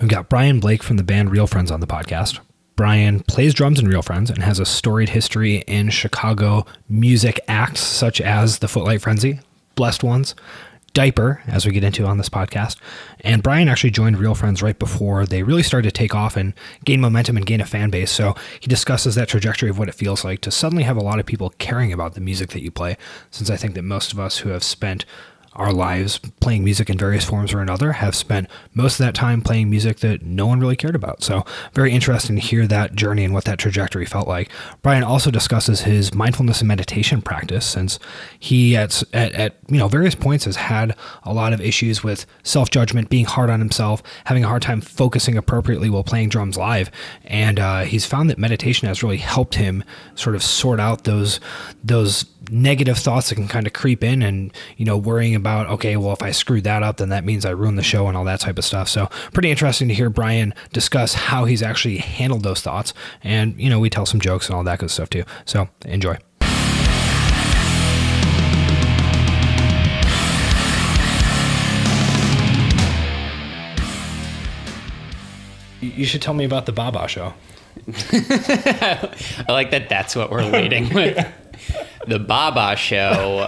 We've got Brian Blake from the band Real Friends on the podcast. Brian plays drums in Real Friends and has a storied history in Chicago music acts such as the Footlight Frenzy, Blessed Ones, Diaper, as we get into on this podcast. And Brian actually joined Real Friends right before they really started to take off and gain momentum and gain a fan base. So he discusses that trajectory of what it feels like to suddenly have a lot of people caring about the music that you play, since I think that most of us who have spent our lives playing music in various forms or another have spent most of that time playing music that no one really cared about. So very interesting to hear that journey and what that trajectory felt like. Brian also discusses his mindfulness and meditation practice, since he at various points has had a lot of issues with self-judgment, being hard on himself, having a hard time focusing appropriately while playing drums live. And he's found that meditation has really helped him sort of sort out those negative thoughts that can kind of creep in, and worrying about, okay, well, if I screwed that up, then that means I ruined the show and all that type of stuff. So pretty interesting to hear Brian discuss how he's actually handled those thoughts, and we tell some jokes and all that good stuff too. So enjoy. You should tell me about the Baba show. I like that that's what we're leading with. The Baba show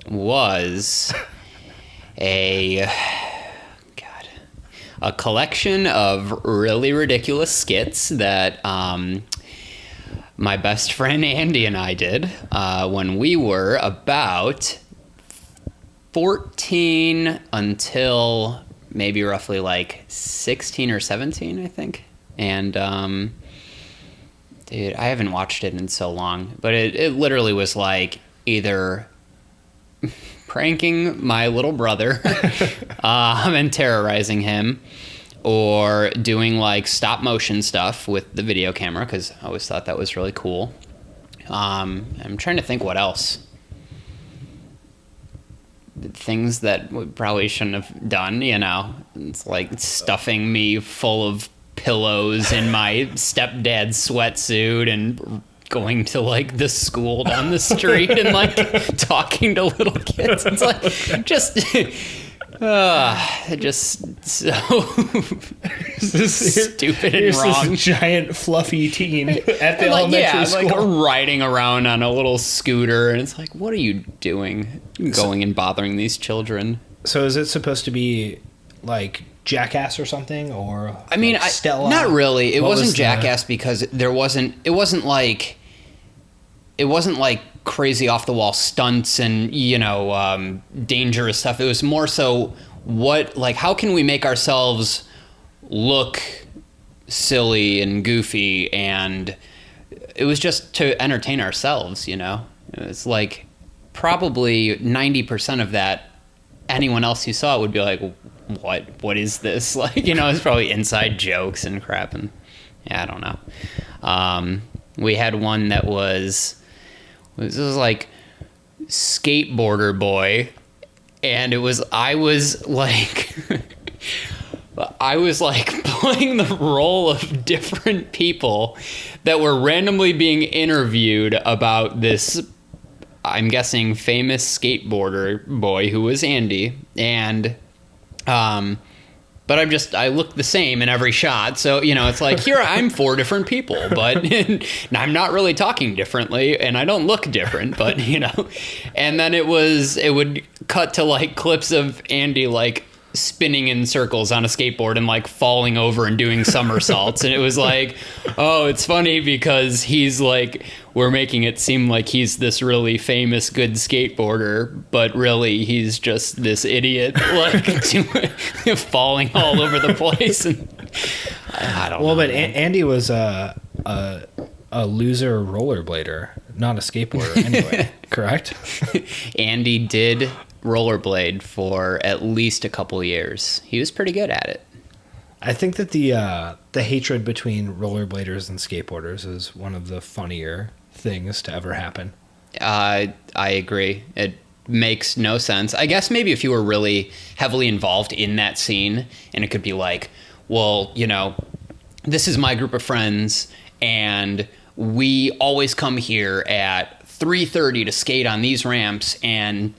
was a collection of really ridiculous skits that my best friend Andy and I did when we were about 14 until maybe roughly like 16 or 17, I think. And dude, I haven't watched it in so long, but it literally was like either pranking my little brother and terrorizing him, or doing like stop motion stuff with the video camera, because I always thought that was really cool. I'm trying to think what else. Things that we probably shouldn't have done, It's like stuffing me full of pillows in my stepdad's sweatsuit and going to like the school down the street and like talking to little kids. It's like just so stupid and wrong. This giant fluffy teen at the elementary school, like riding around on a little scooter, and it's like, what are you doing, going and bothering these children? So is it supposed to be like Jackass or something, or I mean, like Stella? Not really. It wasn't Jackass because it wasn't like crazy off the wall stunts and dangerous stuff. It was more so how can we make ourselves look silly and goofy, and it was just to entertain ourselves. It's like probably 90% of that, anyone else who saw it would be like, what is this? Like, it's probably inside jokes and crap, and I don't know. We had one that was like Skateboarder Boy, and I was like playing the role of different people that were randomly being interviewed about this, I'm guessing, famous skateboarder boy who was Andy, and but I look the same in every shot. So, it's like, here I'm 4 different people, but I'm not really talking differently, and I don't look different, but, and then it would cut to like clips of Andy like spinning in circles on a skateboard and like falling over and doing somersaults. And it was like, oh, it's funny because he's like, we're making it seem like he's this really famous, good skateboarder, but really he's just this idiot, like falling all over the place. And I don't know. Well, but Andy was a loser rollerblader, not a skateboarder anyway, correct? Andy did rollerblade for at least a couple years. He was pretty good at it. I think that the hatred between rollerbladers and skateboarders is one of the funnier things to ever happen. I agree. It makes no sense. I guess maybe if you were really heavily involved in that scene, and it could be like, well, this is my group of friends, and we always come here at 3:30 to skate on these ramps, and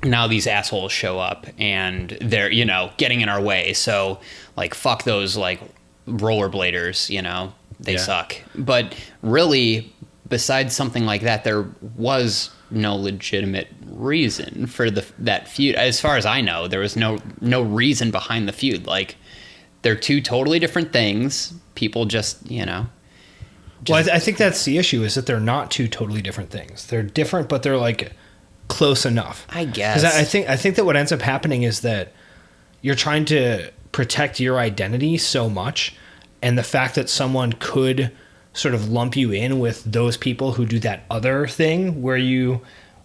now these assholes show up and they're, you know, getting in our way. So like, fuck those like rollerbladers, you know, they suck. But really, besides something like that, there was no legitimate reason for that feud. As far as I know, there was no reason behind the feud. Like, they're two totally different things. People just, you know. Well, I think that's the issue, is that they're not two totally different things. They're different, but they're like close enough. I guess. 'Cause I think that what ends up happening is that you're trying to protect your identity so much, and the fact that someone could sort of lump you in with those people who do that other thing where you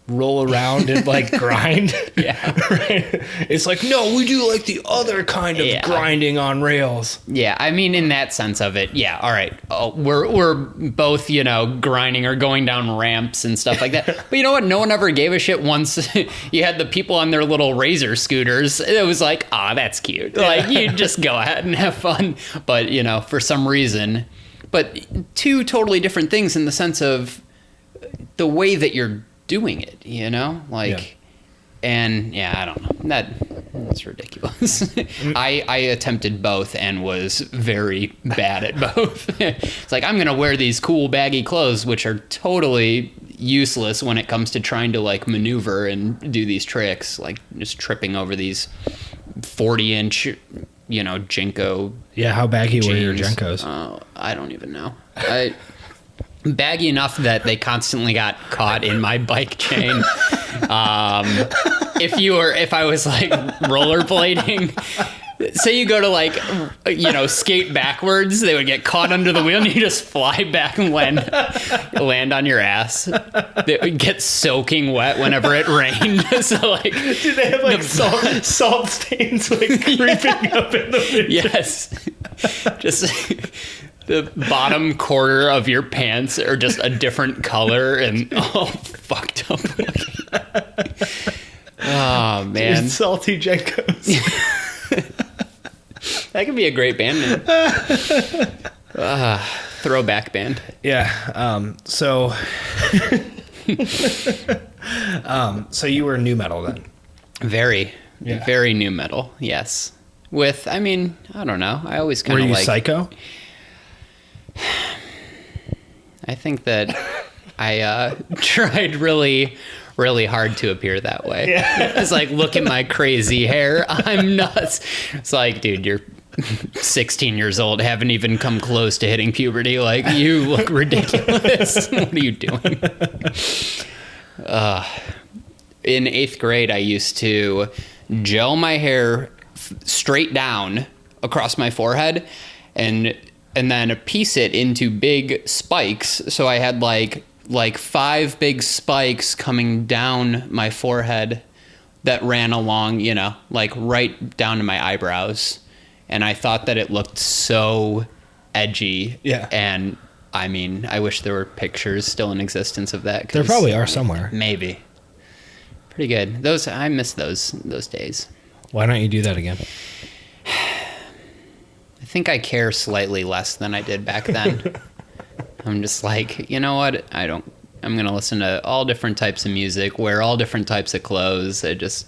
roll around and like grind. Yeah. Right? It's like, no, we do like the other kind of grinding on rails. Yeah, I mean, in that sense of it, yeah, all right. Oh, we're both, you know, grinding or going down ramps and stuff like that. But you know what? No one ever gave a shit once you had the people on their little razor scooters. It was like, that's cute. Like, you just go ahead and have fun. But, you know, for some reason, but two totally different things in the sense of the way that you're doing it, you know, like, and I don't know, that's ridiculous. I attempted both and was very bad at both. It's like, I'm gonna wear these cool baggy clothes, which are totally useless when it comes to trying to like maneuver and do these tricks, like just tripping over these 40-inch, you know, Jinko. Yeah, how baggy jeans. were your Jenkos? I don't even know. Baggy enough that they constantly got caught in my bike chain. If I was like rollerblading, say you go to like, you know, skate backwards, they would get caught under the wheel and you just fly back and land on your ass. They would get soaking wet whenever it rained. So like, do they have like salt stains like creeping up in the winter? Yes. Just the bottom quarter of your pants are just a different color and all fucked up looking. Oh, man. Dude, salty Jenkos. That could be a great band name. Throwback band. Yeah. So you were nu metal then? Very nu metal, yes. With, I mean, I don't know. I always kind of like... Were you psycho? I think that I tried really, really hard to appear that way. Yeah. It's like, look at my crazy hair. I'm nuts. It's like, dude, you're 16 years old, haven't even come close to hitting puberty. Like, you look ridiculous. What are you doing? In 8th grade, I used to gel my hair straight down across my forehead and then piece it into big spikes. So I had like 5 big spikes coming down my forehead that ran along, you know, like right down to my eyebrows. And I thought that it looked so edgy. Yeah. And I mean, I wish there were pictures still in existence of that. There probably are somewhere. Maybe. Pretty good. I miss those days. Why don't you do that again? I think I care slightly less than I did back then. I'm just like, you know what? I'm going to listen to all different types of music, wear all different types of clothes. The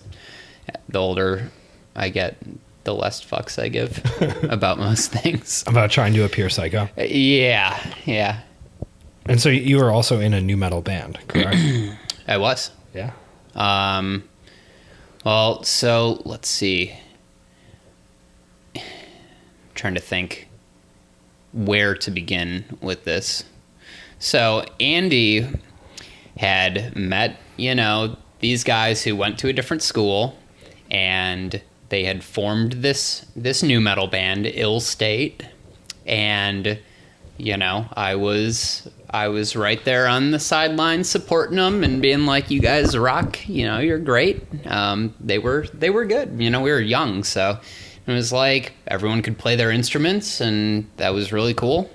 older I get, the less fucks I give about most things. About trying to appear psycho? Yeah. And so you were also in a nu metal band, correct? I was. Yeah. Well, so let's see. Trying to think where to begin with this. So Andy had met, you know, these guys who went to a different school, and they had formed this nu metal band, Ill State, and you know, I was right there on the sidelines supporting them and being like, you guys rock, you know, you're great. They were good, you know, we were young, so it was like everyone could play their instruments, and that was really cool.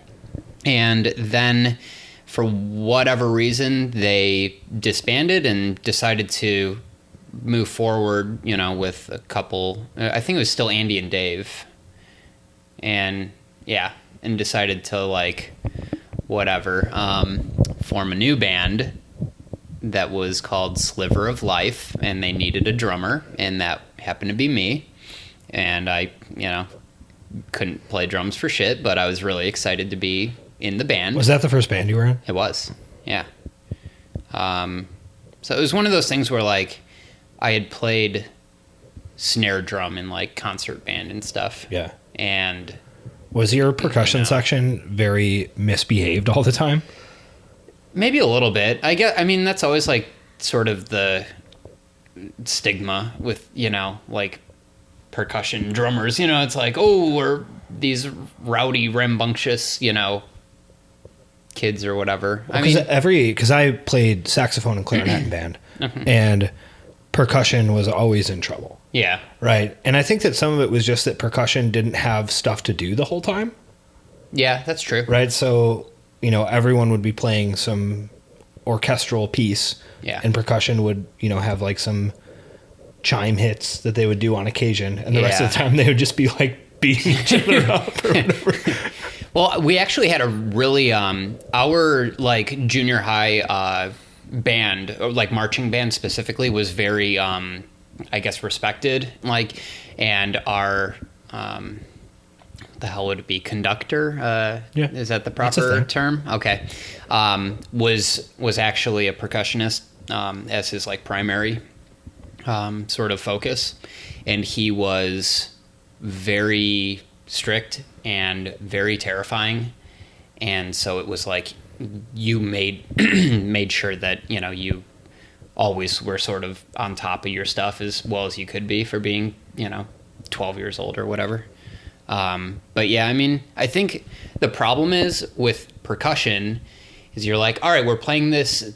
And then for whatever reason, they disbanded and decided to move forward, you know, with a couple, I think it was still Andy and Dave. And decided to like, whatever, form a new band that was called Sliver of Life, and they needed a drummer, and that happened to be me. And I, couldn't play drums for shit, but I was really excited to be in the band. Was that the first band you were in? It was, yeah. So it was one of those things where, like, I had played snare drum in, like, concert band and stuff. Yeah. And... Was your percussion section very misbehaved all the time? Maybe a little bit. I mean, that's always, like, sort of the stigma with, like, percussion drummers. It's like, oh, we're these rowdy, rambunctious, kids or whatever. Because I played saxophone and clarinet in band, and percussion was always in trouble. Yeah. Right. And I think that some of it was just that percussion didn't have stuff to do the whole time. Yeah, that's true. Right. So, everyone would be playing some orchestral piece. Yeah. And percussion would, have like some chime hits that they would do on occasion. And the rest of the time they would just be like beating each other up or whatever. Well, we actually had a really, our like junior high band, or like marching band specifically, was very, I guess, respected. Like, and our, the hell would it be? Conductor? Yeah. Is that the proper term? Okay. Was actually a percussionist, as his like primary, sort of focus. And he was very strict and very terrifying. And so it was like, you made sure that, you always were sort of on top of your stuff as well as you could be for being, 12 years old or whatever. But yeah, I mean, I think the problem is with percussion is you're like, all right, we're playing this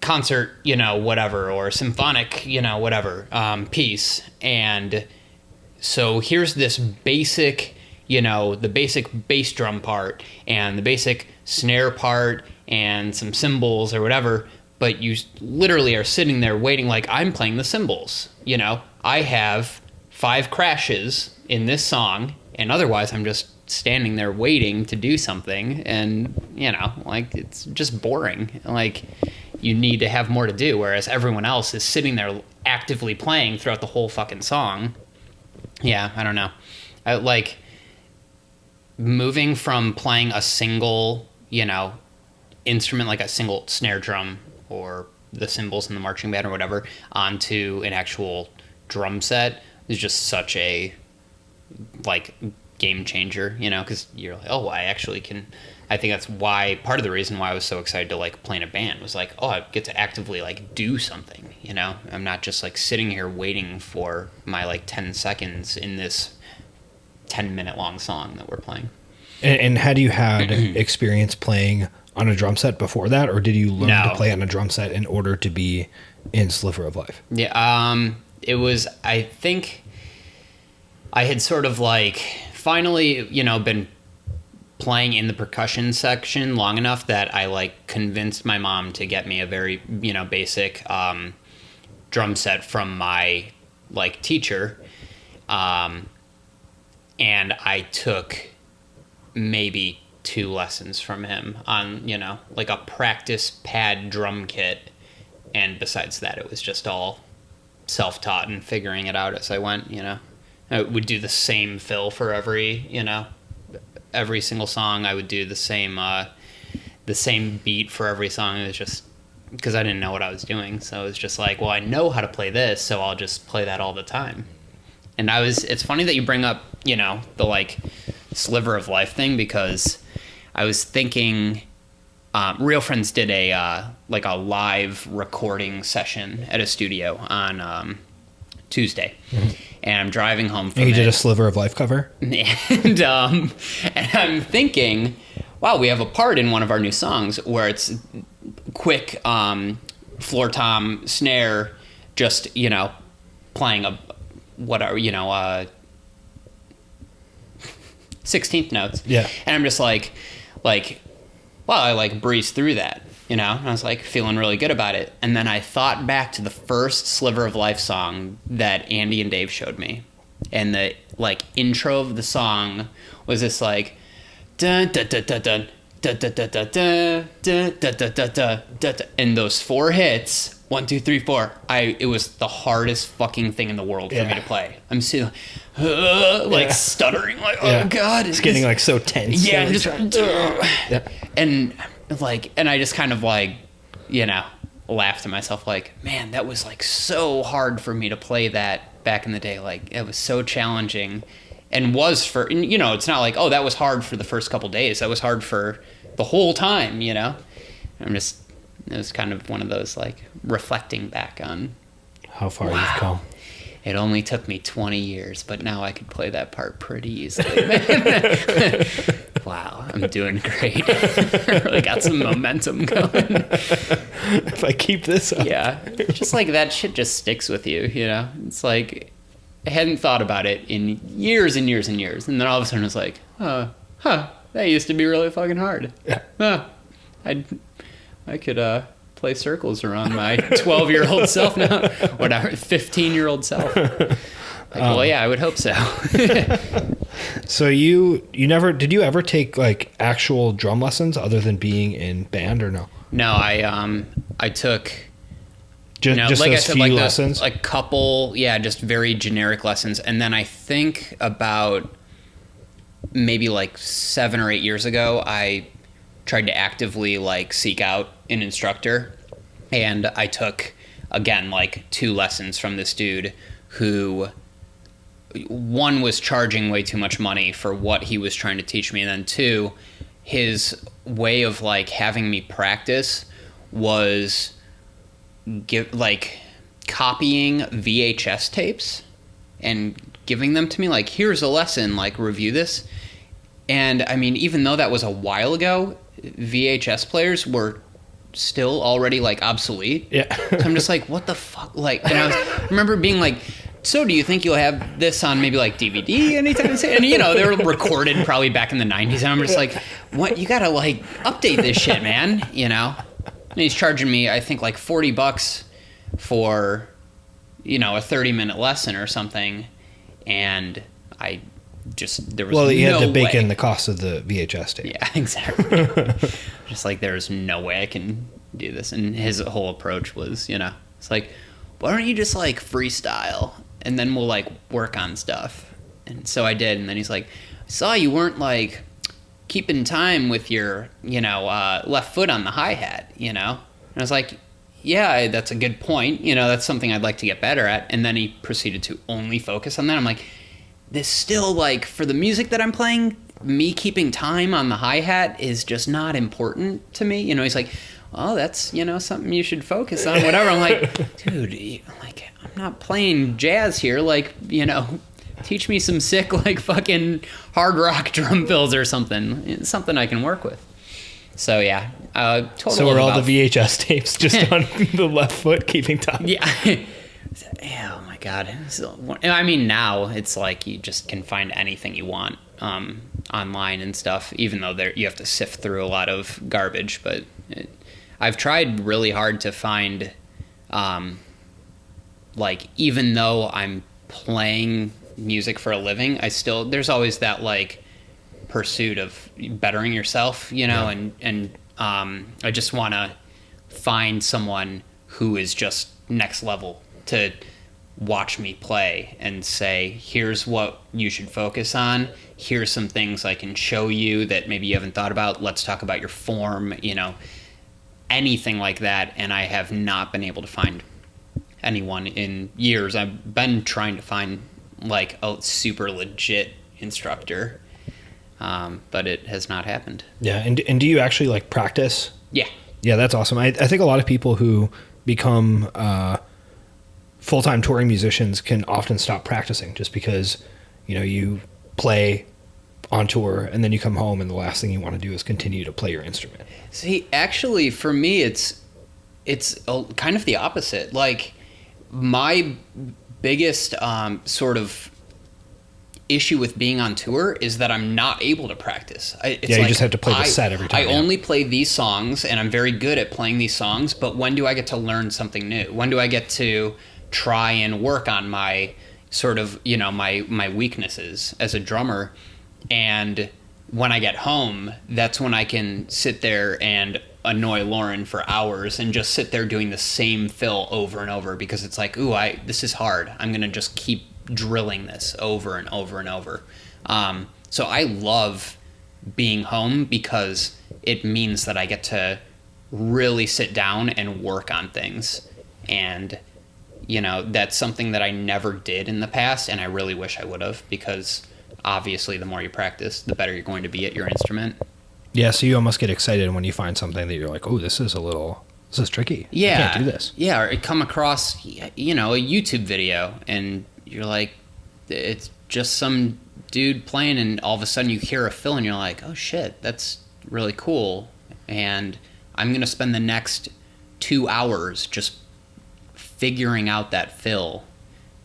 concert, whatever, or symphonic, whatever, piece. And so here's this basic, the basic bass drum part and the basic snare part and some cymbals or whatever. But you literally are sitting there waiting, like, I'm playing the cymbals. I have 5 crashes in this song, and otherwise I'm just standing there waiting to do something. And, like, it's just boring. Like, you need to have more to do, whereas everyone else is sitting there actively playing throughout the whole fucking song. Yeah, I don't know. Like, moving from playing a single, instrument, like a single snare drum or the cymbals in the marching band or whatever, onto an actual drum set is just such a, like, game changer, because you're like, oh, I actually can. I think that's why, part of the reason why I was so excited to, like, play in a band was like, oh, I get to actively, like, do something, I'm not just, like, sitting here waiting for my, like, 10 seconds in this 10-minute long song that we're playing. And had you had experience playing on a drum set before that, or did you learn to play on a drum set in order to be in Sliver of Life? Yeah, it was, I think I had sort of, like, finally, been playing in the percussion section long enough that I, like, convinced my mom to get me a very, basic drum set from my, like, teacher. And I took maybe 2 lessons from him on, like a practice pad drum kit. And besides that, it was just all self-taught and figuring it out as I went, I would do the same fill for every single song. I would do the same beat for every song. It was just because I didn't know what I was doing. So it was just like, well, I know how to play this, so I'll just play that all the time. And it's funny that you bring up, the, like, Sliver of Life thing, because I was thinking, Real Friends did a live recording session at a studio on Tuesday. Mm-hmm. And I'm driving home from You did a Sliver of Life cover? And I'm thinking, wow, we have a part in one of our new songs where it's quick floor tom snare, just, playing 16th notes. Yeah. And I'm just like, wow, I, like, breezed through that, and I was, like, feeling really good about it. And then I thought back to the first Sliver of Life song that Andy and Dave showed me. And the, like, intro of the song was this, like, dun dun dun dun dun da da da da da da da da da da da, and those 4 hits, 1, 2, 3, 4. It was the hardest fucking thing in the world for me to play. I'm still like stuttering, like oh god, it's getting like so tense. Yeah, and just and I just kind of like, you know, laughed to myself like, man, that was like so hard for me to play that back in the day. Like it was so challenging, and you know, it's not like, oh, that was hard for the first couple days. That was hard for the whole time, you know. It was kind of one of those like reflecting back on how far you've come. It only took me 20 years, but now I could play that part pretty easily. Wow, I'm doing great. Really got some momentum going. If I keep this up. Yeah, just like that shit just sticks with you, you know? It's like, I hadn't thought about it in years and years and years. And then all of a sudden it's like, that used to be really fucking hard. Yeah. I could play circles around my 12-year-old self now. Whatever, 15-year-old self. Like, well, yeah, I would hope so. So did you ever take like actual drum lessons other than being in band, or no? No, I took just like those I said, few like lessons, like couple, just very generic lessons. And then I think about maybe like 7 or 8 years ago, I tried to actively like seek out an instructor, and I took again like 2 lessons from this dude who, one, was charging way too much money for what he was trying to teach me, and then 2, his way of like having me practice was copying VHS tapes and giving them to me, like, here's a lesson, like, review this. And I mean, even though that was a while ago, VHS players were still already like obsolete. Yeah. So I'm just like, what the fuck? Like, and I remember being like, so do you think you'll have this on maybe like DVD anytime soon? And you know, they were recorded probably back in the 90s. And I'm just like, what? You gotta like update this shit, man. You know? And he's charging me, I think, like $40 for, you know, a 30-minute lesson or something. And there was no way. Well, you had to bake in the cost of the VHS tape. Yeah, exactly. Just like, there's no way I can do this. And his whole approach was, you know, it's like, why don't you just like freestyle and then we'll like work on stuff. And so I did. And then he's like, I saw you weren't like keeping time with your, you know, left foot on the hi-hat, you know? And I was like, yeah, that's a good point. You know, that's something I'd like to get better at. And then he proceeded to only focus on that. I'm like, this still, like, for the music that I'm playing, me keeping time on the hi-hat is just not important to me. You know, he's like, oh, that's, you know, something you should focus on, whatever. I'm like, dude, like, I'm not playing jazz here. Like, you know, teach me some sick, like, fucking hard rock drum fills or something. It's something I can work with. So, yeah. So were all the VHS tapes just on the left foot keeping time? Yeah. Oh my God. So, I mean, now it's like you just can find anything you want online and stuff, even though you have to sift through a lot of garbage. But I've tried really hard to find, like, even though I'm playing music for a living, there's always that like pursuit of bettering yourself, you know, and I just want to find someone who is just next level to watch me play and say, here's what you should focus on. Here's some things I can show you that maybe you haven't thought about. Let's talk about your form, you know, anything like that. And I have not been able to find anyone in years. I've been trying to find like a super legit instructor, but it has not happened. Yeah. And do you actually like practice? Yeah. Yeah, that's awesome. I think a lot of people who become full-time touring musicians can often stop practicing just because, you know, you play on tour and then you come home and the last thing you want to do is continue to play your instrument. See, actually, for me, it's kind of the opposite. Like, my biggest sort of issue with being on tour is that I'm not able to practice. You just have to play the set every time. I only play these songs, and I'm very good at playing these songs, but when do I get to learn something new? When do I get to try and work on my sort of, you know, my weaknesses as a drummer? And when I get home, that's when I can sit there and annoy Lauren for hours and just sit there doing the same fill over and over, because it's like, ooh, this is hard. I'm going to just keep drilling this over and over and over. So I love being home because it means that I get to really sit down and work on things. And, that's something that I never did in the past, and I really wish I would have, because obviously the more you practice, the better you're going to be at your instrument. Yeah, so you almost get excited when you find something that you're like, oh, this is tricky. Yeah. I can't do this. Yeah, or come across, a YouTube video, and you're like, it's just some dude playing, and all of a sudden you hear a fill, and you're like, oh shit, that's really cool. And I'm going to spend the next 2 hours just figuring out that fill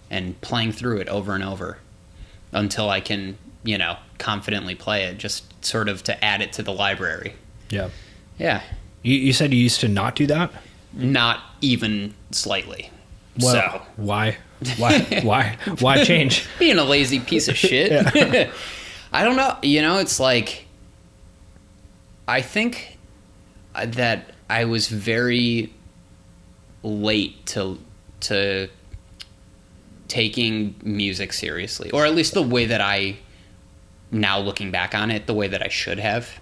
and playing through it over and over until I can, confidently play it, just sort of to add it to the library. Yeah. Yeah. You said you used to not do that? Not even slightly. Well, so why change? Being a lazy piece of shit. Yeah. I don't know. It's like, I think that I was very late to taking music seriously, or at least the way that I, now looking back on it, the way that I should have.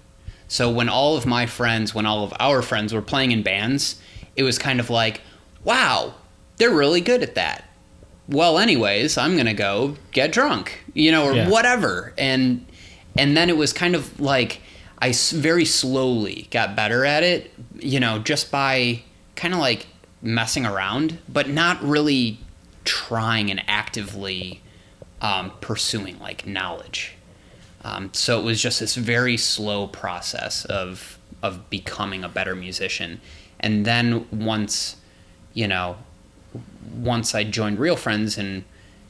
So when all of our friends were playing in bands, it was kind of like, wow, they're really good at that. Well, anyways, I'm going to go get drunk, or whatever. And then it was kind of like, I very slowly got better at it, just by kind of like messing around, but not really trying and actively pursuing like knowledge. So it was just this very slow process of becoming a better musician. And then once I joined Real Friends and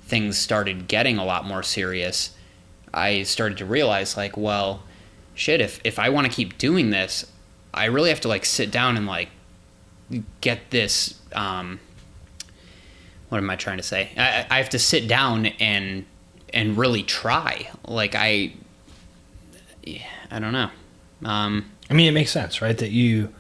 things started getting a lot more serious, I started to realize, like, well, shit, if I want to keep doing this, I really have to like sit down and like get this, what am I trying to say? I have to sit down and really try. Like, I don't know. I mean, it makes sense, right? That you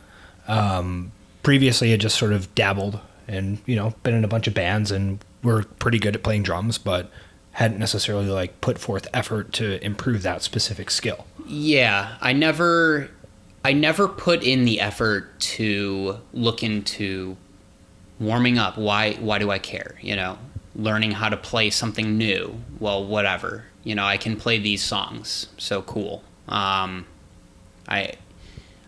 previously had just sort of dabbled and, been in a bunch of bands and were pretty good at playing drums, but hadn't necessarily like put forth effort to improve that specific skill. Yeah, I never put in the effort to look into warming up. Why do I care? Learning how to play something new. Well, whatever. I can play these songs. So cool. I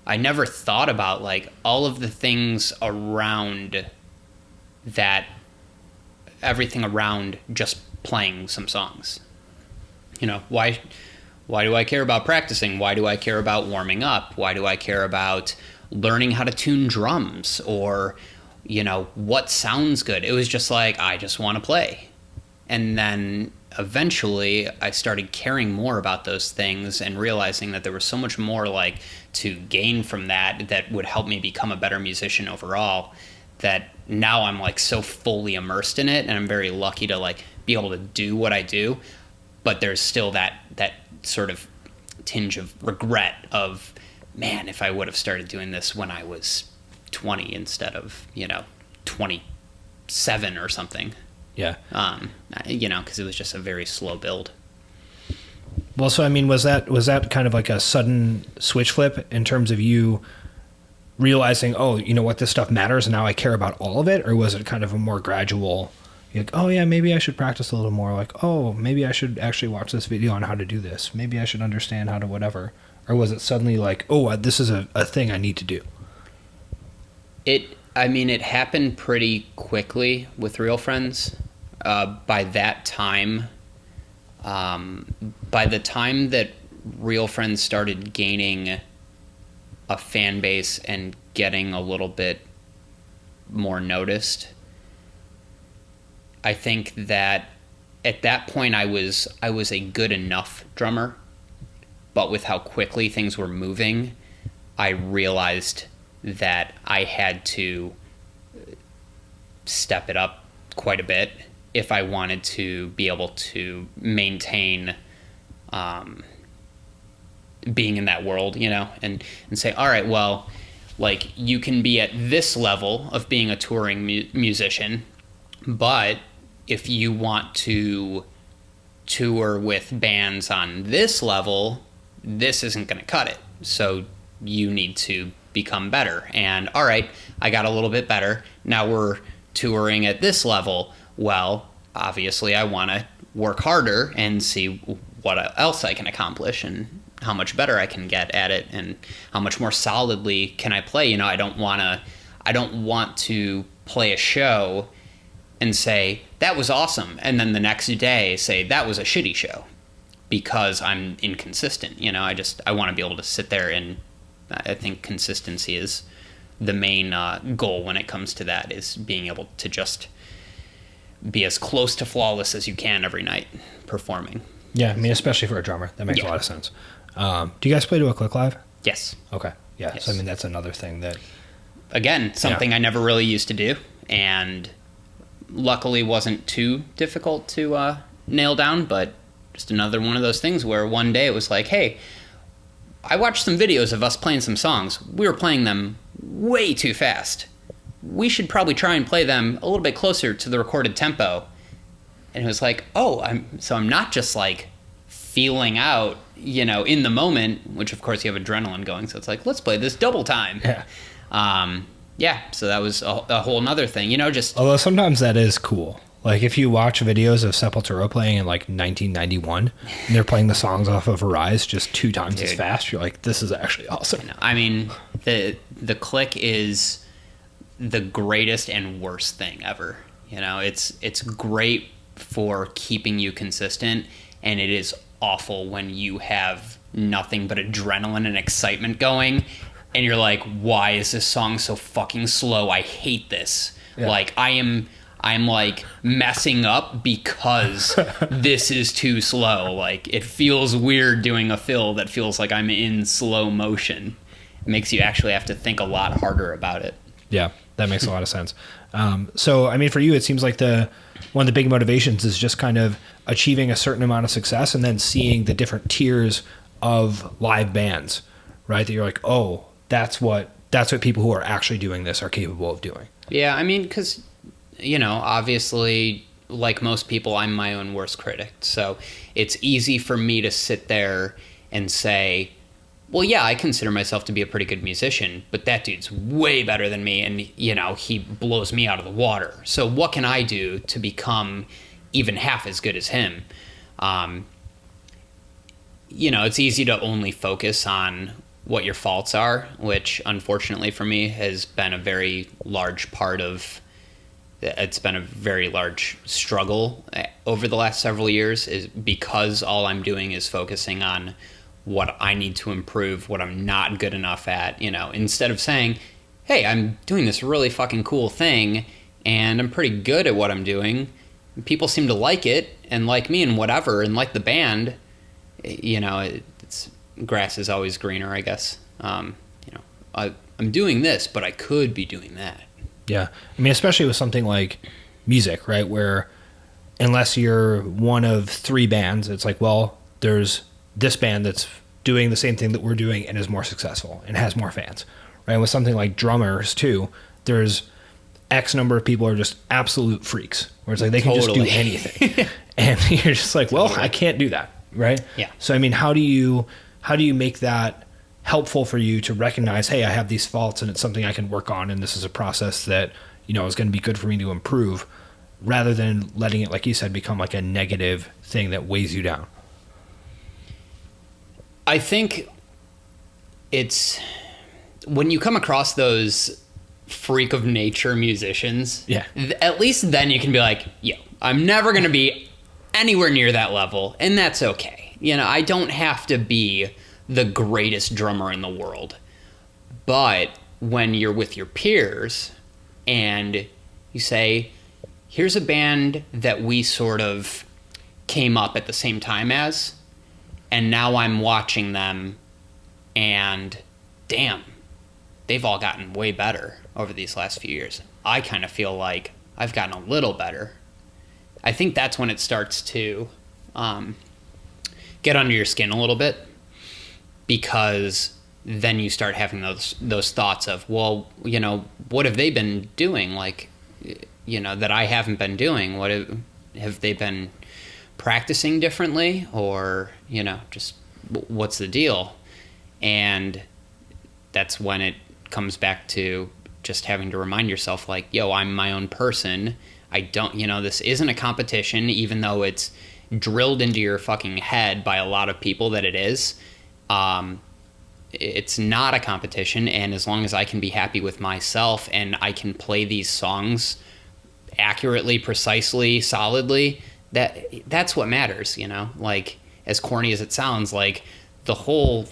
never thought about like all of the things around that, everything around just playing some songs. Why do I care about practicing? Why do I care about warming up? Why do I care about learning how to tune drums, or, what sounds good? It was just like, I just want to play. And then eventually I started caring more about those things and realizing that there was so much more like to gain from that would help me become a better musician overall, that now I'm like so fully immersed in it, and I'm very lucky to like be able to do what I do. But there's still that sort of tinge of regret of, man, if I would have started doing this when I was 20 instead of 27 or something. Yeah. Because it was just a very slow build. Well, so I mean, was that kind of like a sudden switch flip in terms of you realizing, oh, you know what, this stuff matters and now I care about all of it? Or was it kind of a more gradual, like, oh yeah, maybe I should practice a little more, like, oh, maybe I should actually watch this video on how to do this, maybe I should understand how to whatever? Or was it suddenly like, oh, this is a thing I need to do? It happened pretty quickly with Real Friends. By that time, by the time that Real Friends started gaining a fan base and getting a little bit more noticed, I think that at that point I was a good enough drummer, but with how quickly things were moving, I realized that I had to step it up quite a bit if I wanted to be able to maintain being in that world, and say, all right, well, like, you can be at this level of being a touring musician, but if you want to tour with bands on this level, this isn't going to cut it. So you need to become better. And all right, I got a little bit better. Now we're touring at this level. Well, obviously I want to work harder and see what else I can accomplish and how much better I can get at it and how much more solidly can I play. I don't want to play a show and say that was awesome, and then the next day say that was a shitty show, because I'm inconsistent. I want to be able to sit there, and I think consistency is the main goal when it comes to that, is being able to just be as close to flawless as you can every night performing. Yeah, I mean, especially for a drummer, that makes a lot of sense. Do you guys play to a click live? Yes. Okay. Yeah. Yes. So I mean, that's another thing that, again, something I never really used to do, and luckily wasn't too difficult to nail down, but just another one of those things where one day it was like, hey, I watched some videos of us playing some songs. We were playing them way too fast. We should probably try and play them a little bit closer to the recorded tempo. And it was like, oh, I'm not just like feeling out, in the moment, which of course you have adrenaline going. So it's like, let's play this double time. Yeah. So that was a whole nother thing, just. Although sometimes that is cool. Like if you watch videos of Sepultura playing in like 1991, and they're playing the songs off of Arise just 2 times as fast, you're like, this is actually awesome. I mean, the click is the greatest and worst thing ever. It's great for keeping you consistent, and it is awful when you have nothing but adrenaline and excitement going, and you're like, why is this song so fucking slow? I hate this. Yeah. Like I'm like messing up because this is too slow. Like it feels weird doing a fill that feels like I'm in slow motion. It makes you actually have to think a lot harder about it. Yeah, that makes a lot of sense. So, I mean, for you, it seems like one of the big motivations is just kind of achieving a certain amount of success and then seeing the different tiers of live bands, right? That you're like, oh, that's what people who are actually doing this are capable of doing. Yeah, I mean, because, obviously, like most people, I'm my own worst critic. So it's easy for me to sit there and say, well, yeah, I consider myself to be a pretty good musician, but that dude's way better than me, and, he blows me out of the water. So what can I do to become even half as good as him? It's easy to only focus on what your faults are, which unfortunately for me has been a very large part of, it's been a very large struggle over the last several years, is because all I'm doing is focusing on what I need to improve, what I'm not good enough at, instead of saying, hey, I'm doing this really fucking cool thing and I'm pretty good at what I'm doing. People seem to like it and like me and whatever and like the band. It's grass is always greener, I guess. I'm doing this, but I could be doing that. Yeah. I mean, especially with something like music, right? Where unless you're one of 3 bands, it's like, well, there's this band that's doing the same thing that we're doing and is more successful and has more fans, right? With something like drummers too, there's X number of people are just absolute freaks, where it's like they can just do anything. And you're just like, well, I can't do that, right? Yeah. So, I mean, how do you make that helpful for you to recognize, hey, I have these faults and it's something I can work on, and this is a process that, is going to be good for me to improve, rather than letting it, like you said, become like a negative thing that weighs you down? I think it's when you come across those freak of nature musicians, at least then you can be like, yo, I'm never going to be anywhere near that level, and that's okay. I don't have to be the greatest drummer in the world. But when you're with your peers and you say, here's a band that we sort of came up at the same time as, and now I'm watching them, and damn, they've all gotten way better over these last few years. I kind of feel like I've gotten a little better. I think that's when it starts to get under your skin a little bit. because then you start having those thoughts of, well, what have they been doing, like, that I haven't been doing? What have they been practicing differently, or just what's the deal? And that's when it comes back to just having to remind yourself, like, yo, I'm my own person. I don't, this isn't a competition, even though it's drilled into your fucking head by a lot of people that it is. It's not a competition, and as long as I can be happy with myself and I can play these songs accurately, precisely, solidly, that's what matters, Like, as corny as it sounds, like, the whole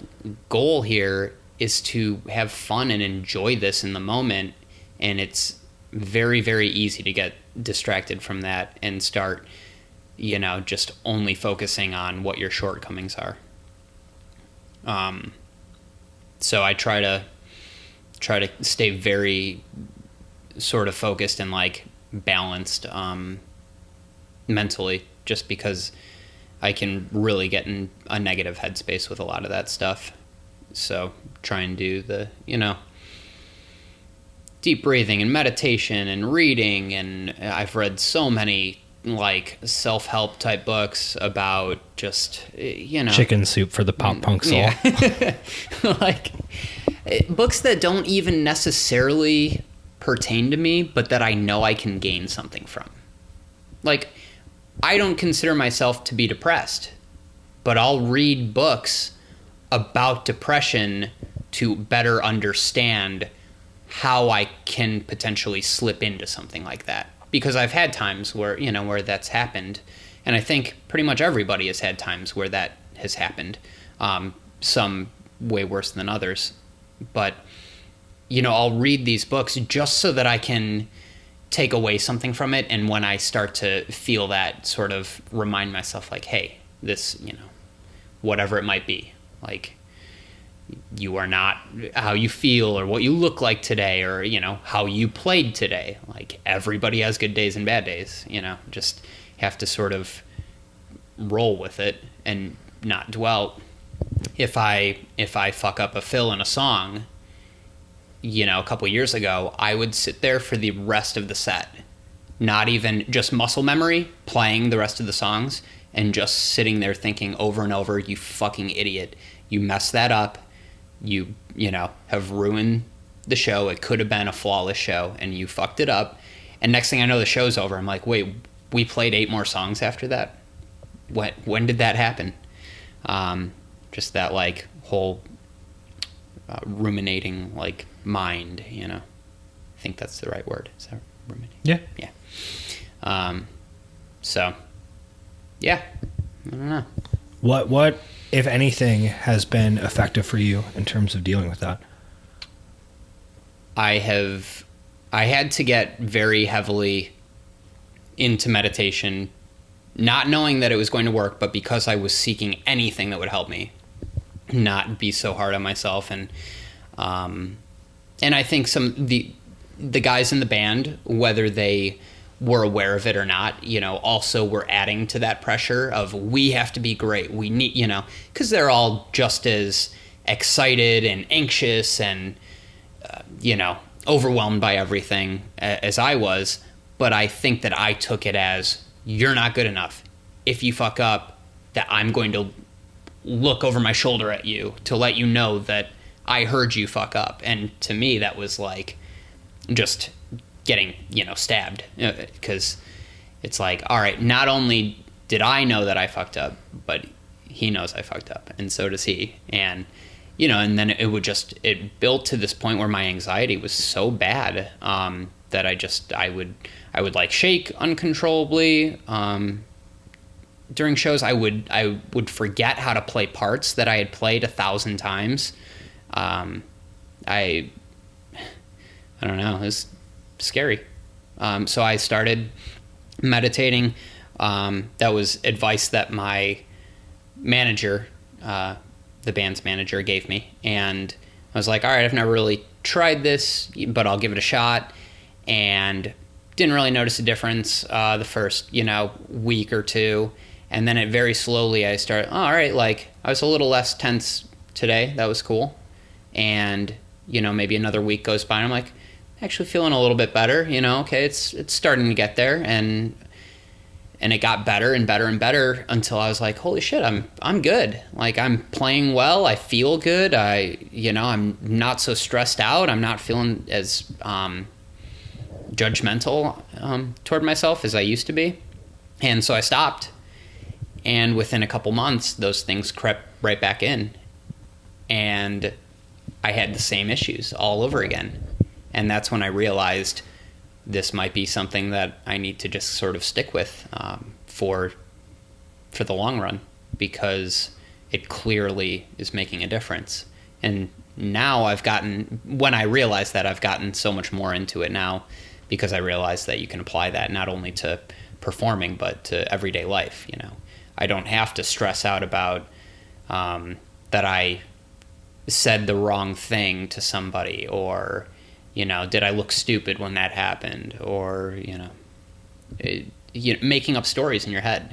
goal here is to have fun and enjoy this in the moment, and it's very, very easy to get distracted from that and start, just only focusing on what your shortcomings are. So I try to stay very sort of focused and, like, balanced mentally, just because I can really get in a negative headspace with a lot of that stuff. So try and do the, deep breathing and meditation and reading. And I've read so many, like, self-help type books about just, chicken soup for the pop punk soul. Yeah. Like, books that don't even necessarily pertain to me, but that I know I can gain something from. Like, I don't consider myself to be depressed, but I'll read books about depression to better understand how I can potentially slip into something like that. Because I've had times where, where that's happened. And I think pretty much everybody has had times where that has happened. Some way worse than others. But, I'll read these books just so that I can take away something from it. And when I start to feel that, sort of remind myself, like, hey, this, whatever it might be, like, you are not how you feel or what you look like today, or, how you played today. Like, everybody has good days and bad days, just have to sort of roll with it and not dwell. If I fuck up a fill in a song, a couple years ago, I would sit there for the rest of the set, not even just muscle memory, playing the rest of the songs and just sitting there thinking over and over, you fucking idiot, you messed that up. You have ruined the show. It could have been a flawless show, and you fucked it up. And next thing I know, the show's over. I'm like, wait, we played 8 more songs after that? When did that happen? Just that, like, whole ruminating, like, mind, I think that's the right word. Is that ruminating? Yeah. Yeah. So, yeah. I don't know. What, if anything, has been effective for you in terms of dealing with that? I had to get very heavily into meditation, not knowing that it was going to work, but because I was seeking anything that would help me not be so hard on myself. And I think the guys in the band, whether they were aware of it or not, also were adding to that pressure of, we have to be great. We need, because they're all just as excited and anxious and, overwhelmed by everything as I was. But I think that I took it as, you're not good enough. If you fuck up, that I'm going to look over my shoulder at you to let you know that I heard you fuck up. And to me, that was like just getting, stabbed, because it's like, all right, not only did I know that I fucked up, but he knows I fucked up, and so does he. And, and then it built to this point where my anxiety was so bad, that I would like shake uncontrollably. During shows, I would forget how to play parts that I had played 1,000 times. I don't know, it was scary. So I started meditating. That was advice that my manager, the band's manager, gave me. And I was like, all right, I've never really tried this, but I'll give it a shot. And didn't really notice a difference the first, week or two. And then it very slowly, I started, all right, like, I was a little less tense today. That was cool. And, maybe another week goes by and I'm like, actually feeling a little bit better, okay, it's starting to get there. And it got better and better and better until I was like, holy shit, I'm good. Like, I'm playing well. I feel good. I'm not so stressed out. I'm not feeling as judgmental toward myself as I used to be. And so I stopped. And within a couple months, those things crept right back in. And I had the same issues all over again. And that's when I realized this might be something that I need to just sort of stick with for the long run, because it clearly is making a difference. And now when I realized that, I've gotten so much more into it now, because I realized that you can apply that not only to performing, but to everyday life. I don't have to stress out about that I said the wrong thing to somebody, or did I look stupid when that happened, or making up stories in your head.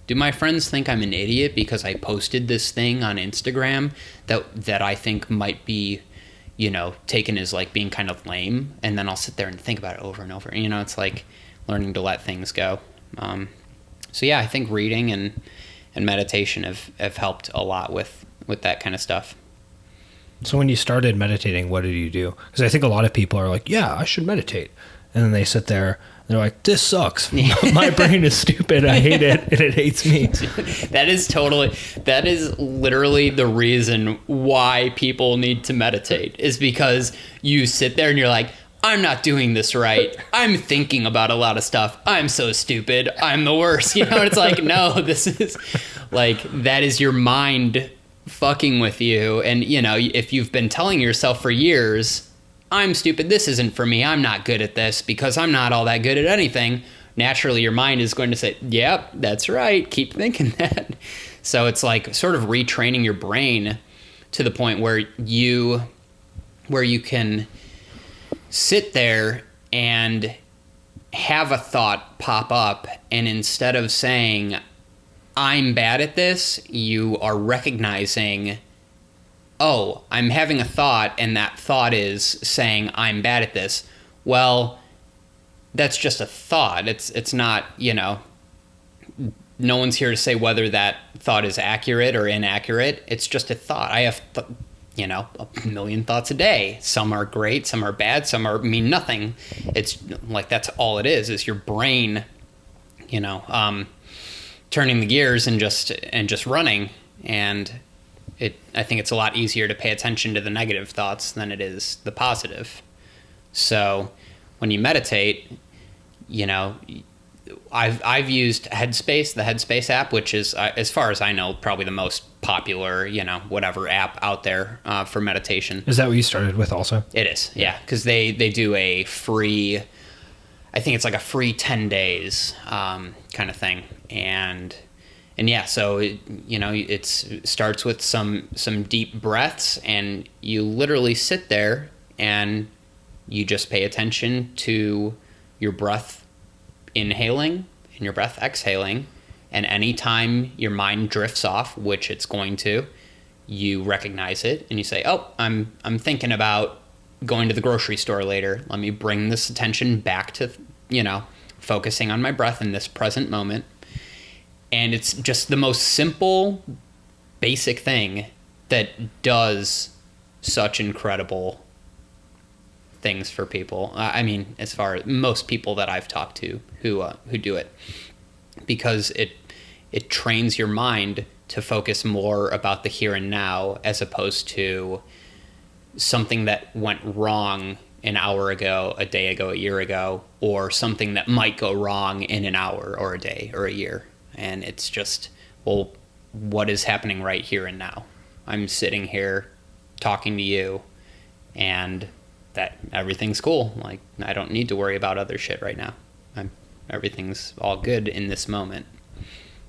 Do my friends think I'm an idiot because I posted this thing on Instagram that I think might be taken as like being kind of lame? And then I'll sit there and think about it over and over. It's like learning to let things go. So yeah, I think reading and meditation have helped a lot with that kind of stuff. So when you started meditating, what did you do? Because I think a lot of people are like, yeah, I should meditate. And then they sit there and they're like, this sucks. My brain is stupid. I hate it. And it hates me. That is literally the reason why people need to meditate, is because you sit there and you're like, I'm not doing this right. I'm thinking about a lot of stuff. I'm so stupid. I'm the worst. It's like, no, this is like, that is your mind fucking with you. And if you've been telling yourself for years, I'm stupid, this isn't for me, I'm not good at this because I'm not all that good at anything, naturally your mind is going to say, yep, that's right, keep thinking that. So it's like sort of retraining your brain to the point where you can sit there and have a thought pop up, and instead of saying I'm bad at this, you are recognizing, oh, I'm having a thought, and that thought is saying I'm bad at this. Well, that's just a thought. It's not, no one's here to say whether that thought is accurate or inaccurate. It's just a thought. I have, a million thoughts a day. Some are great, some are bad, some mean nothing. It's like, that's all it is your brain, turning the gears and just running. And I think it's a lot easier to pay attention to the negative thoughts than it is the positive. So when you meditate, I've used Headspace, the Headspace app, which is, as far as I know, probably the most popular, whatever app out there for meditation. Is that what you started with also? It is, yeah, because they do a free, I think it's like a free 10 days kind of thing. And yeah, so it starts with some deep breaths, and you literally sit there and you just pay attention to your breath inhaling and your breath exhaling. And anytime your mind drifts off, which it's going to, you recognize it and you say, oh, I'm thinking about going to the grocery store later. Let me bring this attention back to, focusing on my breath in this present moment. And it's just the most simple, basic thing that does such incredible things for people. I mean, as far as most people that I've talked to who do it, because it trains your mind to focus more about the here and now, as opposed to something that went wrong an hour ago, a day ago, a year ago, or something that might go wrong in an hour or a day or a year. And it's just, well, what is happening right here and now? I'm sitting here talking to you, and that everything's cool. Like, I don't need to worry about other shit right now. Everything's all good in this moment.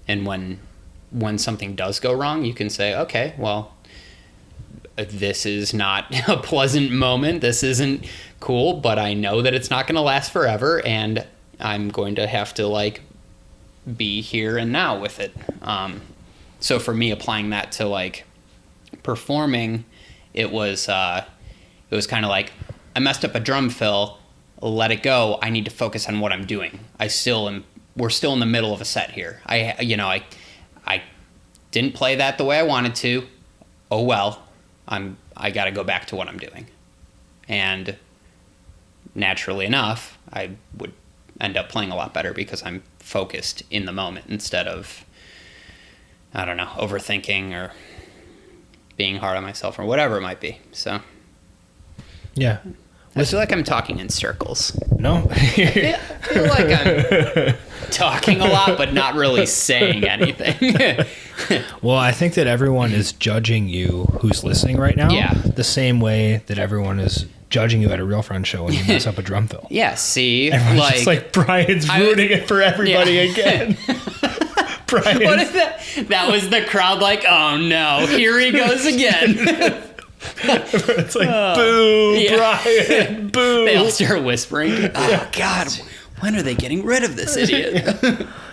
And when something does go wrong, you can say, okay, well, this is not a pleasant moment. This isn't cool, but I know that it's not going to last forever, and I'm going to have to be here and now with it. So for me, applying that to performing, it was kind of like, I messed up a drum fill, let it go. I need to focus on what I'm doing. We're still in the middle of a set here. I didn't play that the way I wanted to. Oh well, I got to go back to what I'm doing. And naturally enough, I would end up playing a lot better because I'm focused in the moment instead of, I don't know, overthinking or being hard on myself or whatever it might be. So Yeah. I feel like I'm talking in circles. No? I feel like I'm talking a lot, but not really saying anything. Well, I think that everyone is judging you who's listening right now. Yeah. The same way that everyone is judging you at a Real Friend show when you mess up a drum fill. Yeah, see? Everyone's just like, Brian's ruining it for everybody again. Brian. What if that was the crowd like, oh no, here he goes again. It's like, boo, Brian, boo. They all start whispering. Oh, God, when are they getting rid of this idiot?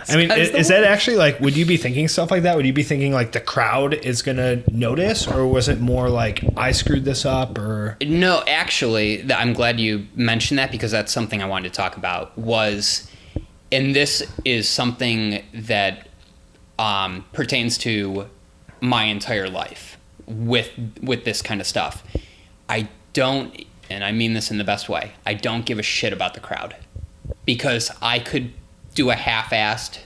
I mean, is that actually like, would you be thinking stuff like that? Would you be thinking like the crowd is going to notice? Or was it more like, I screwed this up? Or No, actually, I'm glad you mentioned that because that's something I wanted to talk about and this is something that pertains to my entire life. With this kind of stuff, I don't, and I mean this in the best way, I don't give a shit about the crowd because I could do a half-assed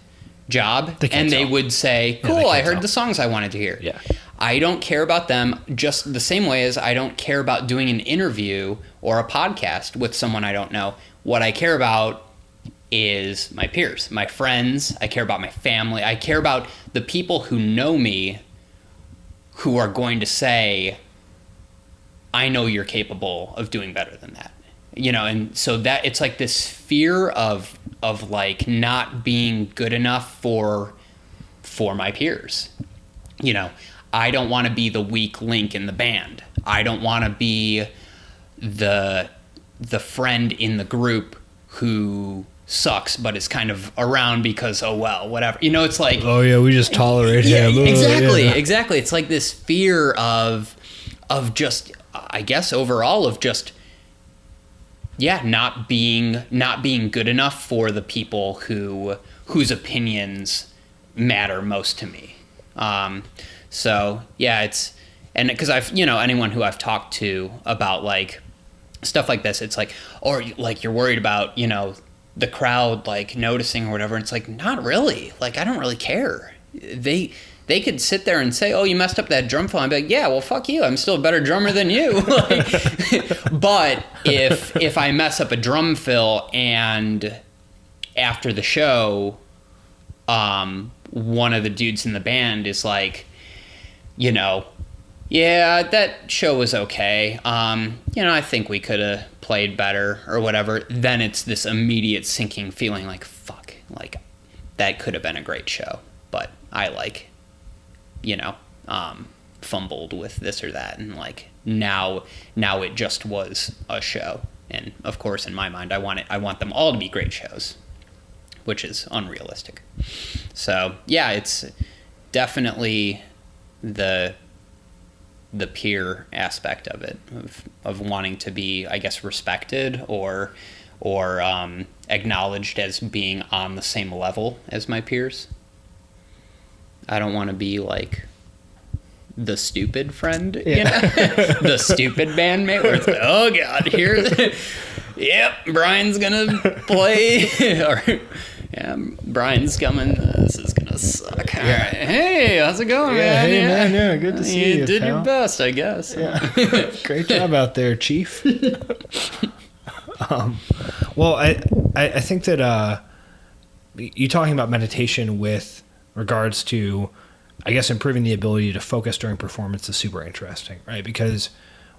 job and they would say, cool, I heard the songs I wanted to hear. Yeah. I don't care about them just the same way as I don't care about doing an interview or a podcast with someone I don't know. What I care about is my peers, my friends. I care about my family. I care about the people who know me, who are going to say, I know you're capable of doing better than that. And so that it's like this fear of like not being good enough for my peers. I don't want to be the weak link in the band. I don't want to be the friend in the group who sucks but is kind of around because, oh well, whatever. It's like, oh yeah, we just tolerate him. Exactly. It's like this fear of just, I guess overall, of just not being good enough for the people whose opinions matter most to me. So yeah, and because I've anyone who I've talked to about like stuff like this, it's like, or like you're worried about the crowd like noticing or whatever. It's like, not really. Like, I don't really care. They could sit there and say, oh, you messed up that drum fill. I'd be like, yeah, well, fuck you. I'm still a better drummer than you. But if I mess up a drum fill and after the show, one of the dudes in the band is like, yeah, that show was okay. I think we could have played better or whatever. Then it's this immediate sinking feeling like, fuck, like that could have been a great show, but I fumbled with this or that. And like now it just was a show. And of course, in my mind, I want them all to be great shows, which is unrealistic. So yeah, it's definitely the peer aspect of it, of wanting to be, I guess, respected or acknowledged as being on the same level as my peers. I don't want to be like the stupid friend, the stupid bandmate where it's like, oh god, yep, Brian's gonna play, or yeah, Brian's coming, this is gonna suck. All right. Hey, how's it going, man? Hey, man, yeah, good to see you. You did pal. your best, I guess. Yeah. Great job out there, Chief. Well, I think that you talking about meditation with regards to, I guess, improving the ability to focus during performance is super interesting, right? Because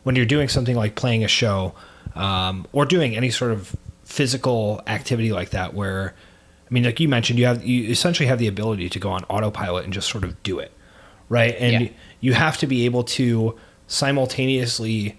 when you're doing something like playing a show, or doing any sort of physical activity like that, where, I mean, like you mentioned, you essentially have the ability to go on autopilot and just sort of do it, right? And you have to be able to simultaneously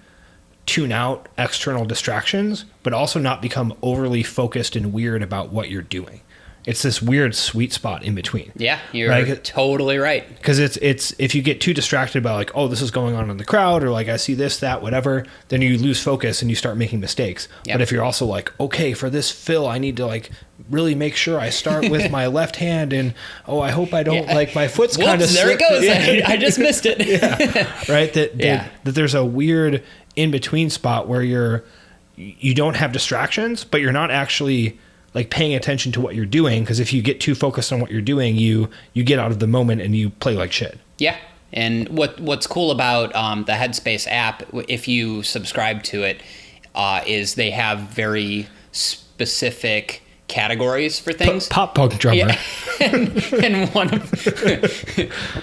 tune out external distractions, but also not become overly focused and weird about what you're doing, it's this weird sweet spot in between. Yeah, you're totally right. Because it's if you get too distracted by like, oh, this is going on in the crowd, or like I see this, that, whatever, then you lose focus and you start making mistakes. Yep. But if you're also like, okay, for this fill, I need to like really make sure I start with my left hand, and I hope I don't like my foot's kind of there it goes. Yeah. I just missed it. Right. That there's a weird in between spot where you don't have distractions, but you're not actually like paying attention to what you're doing, because if you get too focused on what you're doing, you get out of the moment and you play like shit. Yeah. And what's cool about the Headspace app, if you subscribe to it, is they have very specific categories for things. Pop punk drummer. Yeah. and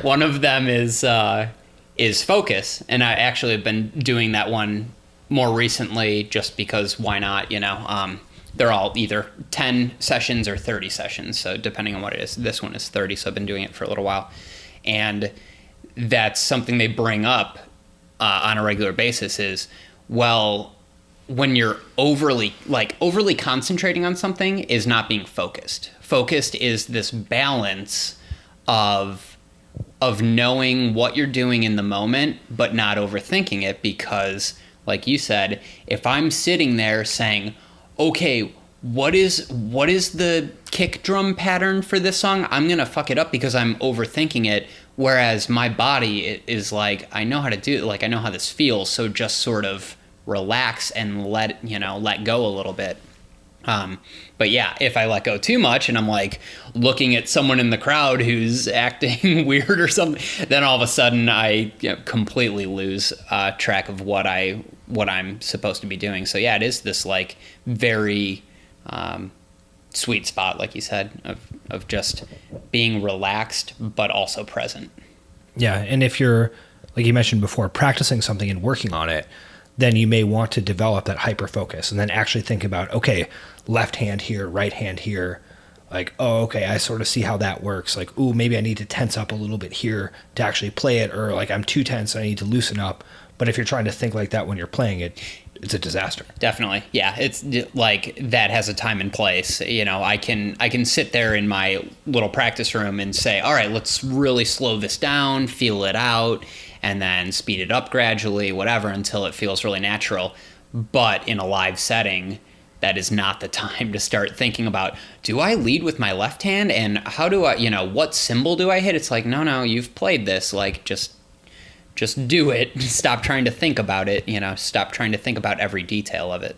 one of them is focus, and I actually have been doing that one more recently just because why not, they're all either 10 sessions or 30 sessions. So depending on what it is, this one is 30. So I've been doing it for a little while. And that's something they bring up on a regular basis is, well, when you're overly concentrating on something is not being focused. Focused is this balance of knowing what you're doing in the moment, but not overthinking it, because like you said, if I'm sitting there saying, okay, what is the kick drum pattern for this song? I'm going to fuck it up because I'm overthinking it. Whereas my body is like, I know how to do it. Like, I know how this feels. So just sort of relax and let go a little bit. But yeah, if I let go too much and I'm like looking at someone in the crowd who's acting weird or something, then all of a sudden I completely lose track of what I'm supposed to be doing. So yeah, it is this like very sweet spot, like you said, of just being relaxed but also present. Yeah, and if you're, like you mentioned before, practicing something and working on it, then you may want to develop that hyper focus and then actually think about, okay, left hand here, right hand here. Like, oh, okay, I sort of see how that works. Like, ooh, maybe I need to tense up a little bit here to actually play it, or like I'm too tense, I need to loosen up. But if you're trying to think like that when you're playing it, it's a disaster. Definitely. Yeah. It's like that has a time and place. I can sit there in my little practice room and say, all right, let's really slow this down, feel it out, and then speed it up gradually, whatever, until it feels really natural. But in a live setting, that is not the time to start thinking about, do I lead with my left hand? And how do I, what cymbal do I hit? It's like, no, you've played this. Like, just do it. Stop trying to think about it. Stop trying to think about every detail of it.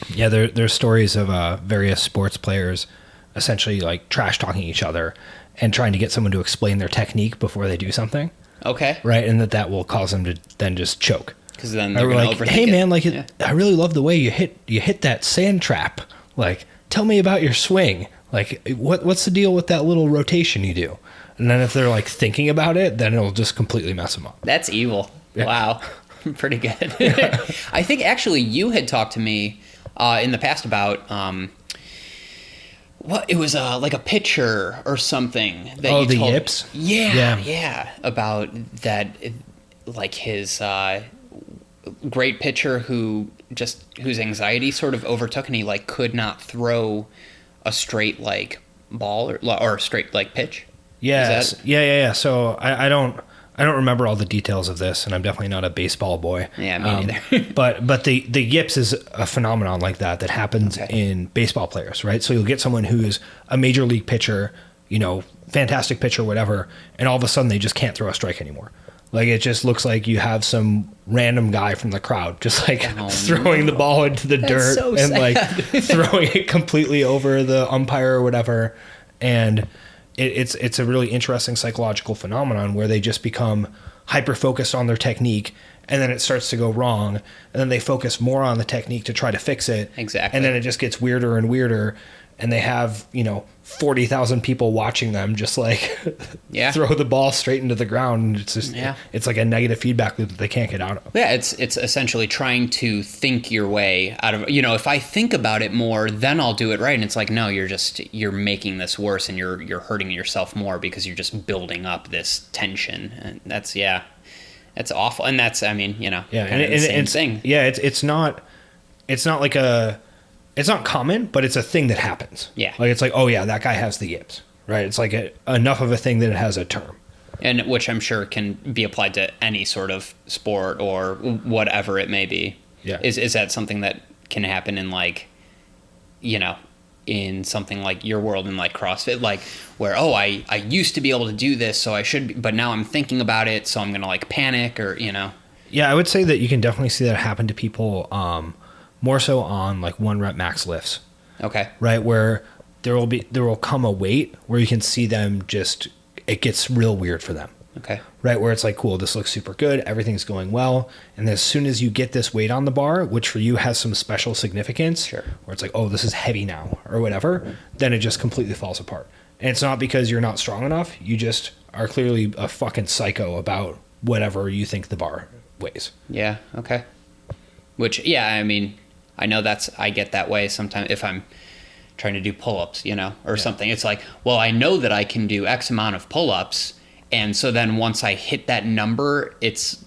Yeah, there's stories of various sports players essentially like trash talking each other and trying to get someone to explain their technique before they do something. Okay. Right, and that will cause them to then just choke. Because then they're going to overthink hey, man, it. I really love the way you hit that sand trap. Like, tell me about your swing. Like, what's the deal with that little rotation you do? And then if they're like thinking about it, then it'll just completely mess them up. That's evil. Yeah. Wow. Pretty good. I think actually you had talked to me in the past about it was like a pitcher or something that you the told yips? Yeah, about that, like his great pitcher whose anxiety sort of overtook, and he like could not throw a straight like ball or a straight like pitch. Yes. Yeah. So I don't remember all the details of this, and I'm definitely not a baseball boy. Yeah, me neither. but the yips is a phenomenon like that happens in baseball players, right? So you'll get someone who's a major league pitcher, fantastic pitcher, whatever, and all of a sudden they just can't throw a strike anymore. Like, it just looks like you have some random guy from the crowd just like throwing the ball into the dirt and like throwing it completely over the umpire or whatever. And it's a really interesting psychological phenomenon where they just become hyper focused on their technique, and then it starts to go wrong, and then they focus more on the technique to try to fix it. Exactly. And then it just gets weirder and weirder, and they have 40,000 people watching them just like throw the ball straight into the ground. It's just it's like a negative feedback loop that they can't get out of. Yeah, it's essentially trying to think your way out of, if I think about it more, then I'll do it right. And it's like, no, you're making this worse, and you're hurting yourself more because you're just building up this tension. And that's awful. And that's, and it's thing. Yeah, it's not like it's not common, but it's a thing that happens. Yeah. Like, it's like, oh yeah, that guy has the yips, right? It's like enough of a thing that it has a term. And which I'm sure can be applied to any sort of sport or whatever it may be. Yeah. Is that something that can happen in like, you know, in something like your world in like CrossFit, like where, oh, I used to be able to do this, so I should be, but now I'm thinking about it, so I'm going to like panic or, you know. Yeah, I would say that you can definitely see that happen to people more so on like 1 rep max lifts. Okay. Right, where there will come a weight where you can see them just, it gets real weird for them. Okay. Right, where it's like, cool, this looks super good, everything's going well, and as soon as you get this weight on the bar, which for you has some special significance, sure, where it's like, oh, this is heavy now or whatever, then it just completely falls apart. And it's not because you're not strong enough, you just are clearly a fucking psycho about whatever you think the bar weighs. Yeah, okay. Which, yeah, I mean, I know I get that way sometimes if I'm trying to do pull-ups, you know, or something. It's like, well, I know that I can do X amount of pull-ups, and so then once I hit that number,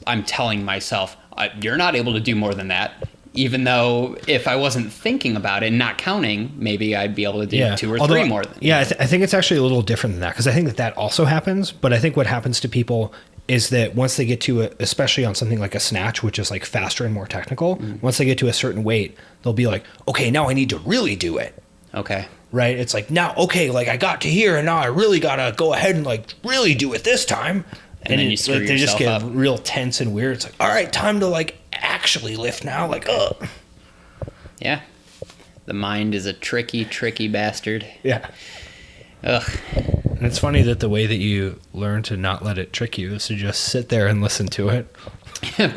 I'm telling myself, you're not able to do more than that. Even though if I wasn't thinking about it and not counting, maybe I'd be able to do 2 or 3 more. I think it's actually a little different than that, because I think that also happens. But I think what happens to people is that once they get to especially on something like a snatch, which is like faster and more technical, once they get to a certain weight, they'll be like, okay, now I need to really do it. Okay. Right? It's like, now, okay, like I got to here and now I really got to go ahead and like really do it this time. And then you screw like, they just yourself get up. real tense and weird. It's like, all right, time to like actually lift now. Like, Yeah. The mind is a tricky, tricky bastard. Yeah. Ugh. And it's funny that the way that you learn to not let it trick you is to just sit there and listen to it.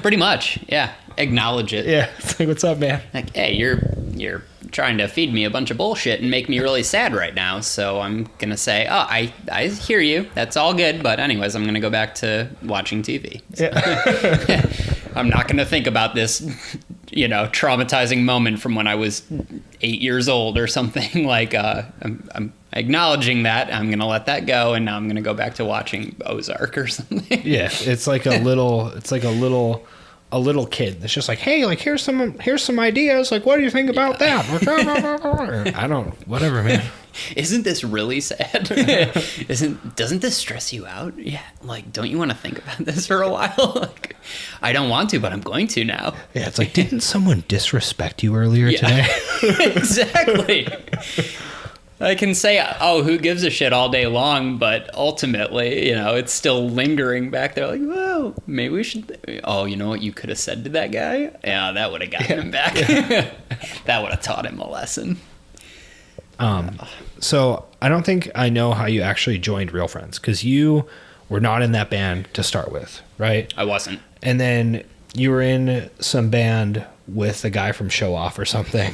Pretty much. Yeah. Acknowledge it. Yeah. It's like, what's up, man? Like, hey, you're trying to feed me a bunch of bullshit and make me really sad right now. So I'm going to say, oh, I hear you. That's all good. But anyways, I'm going to go back to watching TV. So, Yeah. I'm not going to think about this, you know, traumatizing moment from when I was 8 years old or something. Like, I'm acknowledging that. I'm going to let that go. And now I'm going to go back to watching Ozark or something. Yeah. It's like a little kid that's just like, hey, like here's some ideas, like what do you think about that? I don't, whatever, man. Isn't this really sad? Doesn't this stress you out? Yeah, like don't you want to think about this for a while? Like, I don't want to, but I'm going to now. Yeah, it's like, didn't someone disrespect you earlier today? Exactly. I can say, oh, who gives a shit all day long, but ultimately, you know, it's still lingering back there like, well, maybe we should, oh, you know what you could have said to that guy? Yeah, that would have gotten him back. Yeah. That would have taught him a lesson. So I don't think I know how you actually joined Real Friends, because you were not in that band to start with, right? I wasn't. And then you were in some band with a guy from Show Off or something.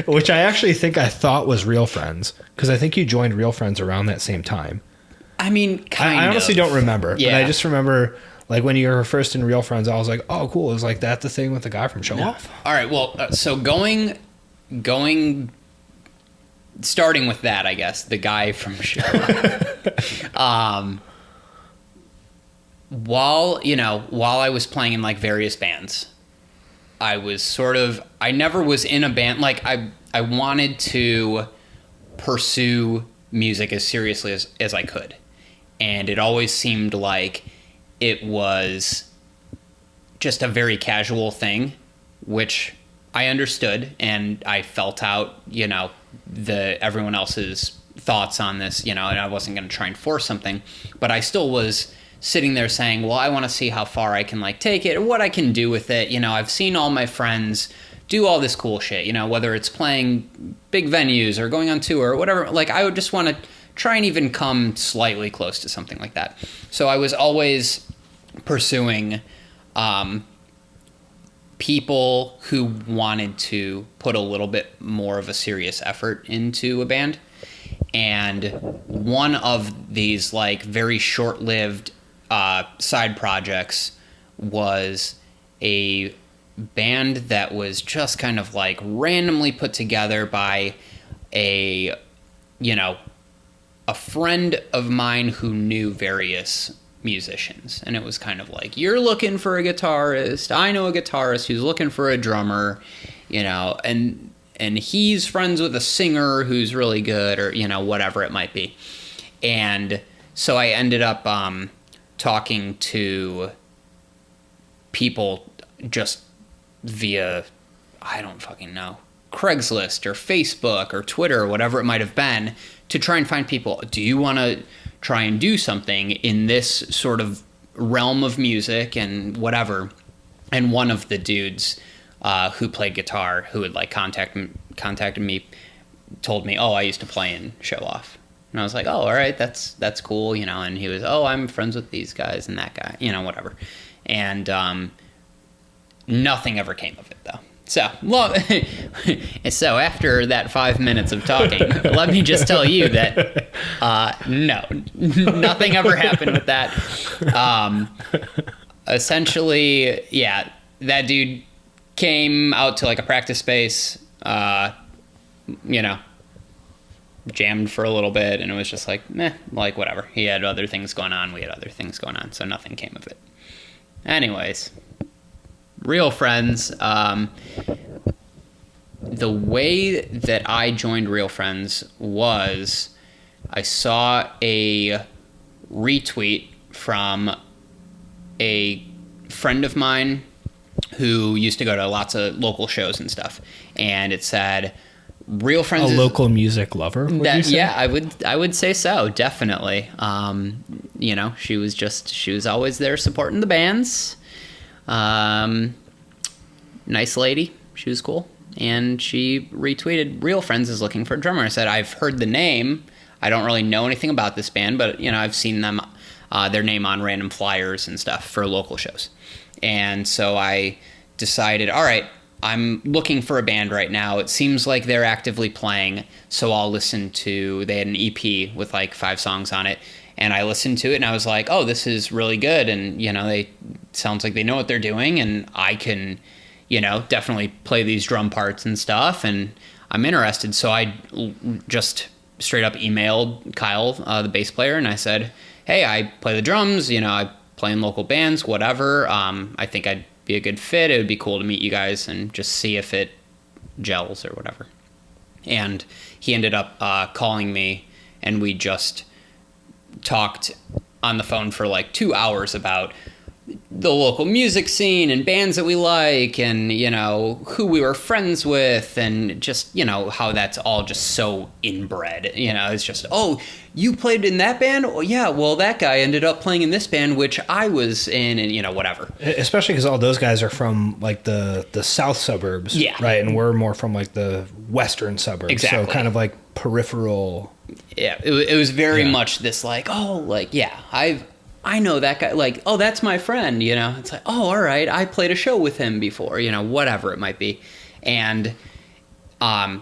Which I actually think I thought was Real Friends, because I think you joined Real Friends around that same time. I mean, kind of. I honestly don't remember, yeah. But I just remember, like, when you were first in Real Friends, I was like, oh, cool. It was like that the thing with the guy from Show Off? All right, well, so starting with that, I guess, the guy from Show Off. While I was playing in, like, various bands, I never was in a band. Like, I wanted to pursue music as seriously as I could. And it always seemed like it was just a very casual thing, which I understood. And I felt out, you know, everyone else's thoughts on this, you know, and I wasn't going to try and force something. But I still was sitting there saying, well, I want to see how far I can like take it or what I can do with it. You know, I've seen all my friends do all this cool shit, you know, whether it's playing big venues or going on tour or whatever. Like, I would just want to try and even come slightly close to something like that. So I was always pursuing people who wanted to put a little bit more of a serious effort into a band. And one of these like very short-lived side projects was a band that was just kind of like randomly put together by a friend of mine who knew various musicians. And it was kind of like, you're looking for a guitarist, I know a guitarist who's looking for a drummer, you know, and and he's friends with a singer who's really good, or whatever it might be. And so I ended up talking to people just via, I don't fucking know, Craigslist or Facebook or Twitter or whatever it might have been, to try and find people. Do you want to try and do something in this sort of realm of music and whatever? And one of the dudes who played guitar, who had like contacted me, told me, "Oh, I used to play in Show Off." And I was like, "Oh, all right, that's cool," And he was, "Oh, I'm friends with these guys and that guy," whatever. And nothing ever came of it, though. So, well, so after that 5 minutes of talking, let me just tell you that no, nothing ever happened with that. Essentially, yeah, that dude came out to like a practice space, jammed for a little bit, and it was just like, meh, like whatever. He had other things going on, we had other things going on, so nothing came of it. Anyways, Real Friends, the way that I joined Real Friends was I saw a retweet from a friend of mine who used to go to lots of local shows and stuff, and it said Real Friends. A local music lover, would you say? Yeah, I would say so, definitely. She was always there supporting the bands. Nice lady, she was cool, and she retweeted, Real Friends is looking for a drummer. I said, I've heard the name, I don't really know anything about this band, but I've seen them, their name on random flyers and stuff for local shows. And so I decided, all right, I'm looking for a band right now. It seems like they're actively playing, so I'll listen to, they had an EP with like 5 songs on it, and I listened to it and I was like, oh, this is really good, and they sounds like they know what they're doing, and I can definitely play these drum parts and stuff, and I'm interested. So I just straight up emailed Kyle, the bass player, and I said, hey, I play the drums, I play in local bands, whatever. I think I'd be a good fit. It would be cool to meet you guys and just see if it gels or whatever. And he ended up calling me, and we just talked on the phone for like 2 hours about the local music scene and bands that we like, and who we were friends with, and just how that's all just so inbred. It's just, oh, you played in that band? Oh yeah, well that guy ended up playing in this band which I was in, and whatever. Especially because all those guys are from like the south suburbs, yeah, right, and we're more from like the western suburbs. Exactly. So kind of like peripheral. Yeah, it was very much this like, oh, like, yeah, I know that guy, like, oh, that's my friend, It's like, oh, all right, I played a show with him before, whatever it might be. And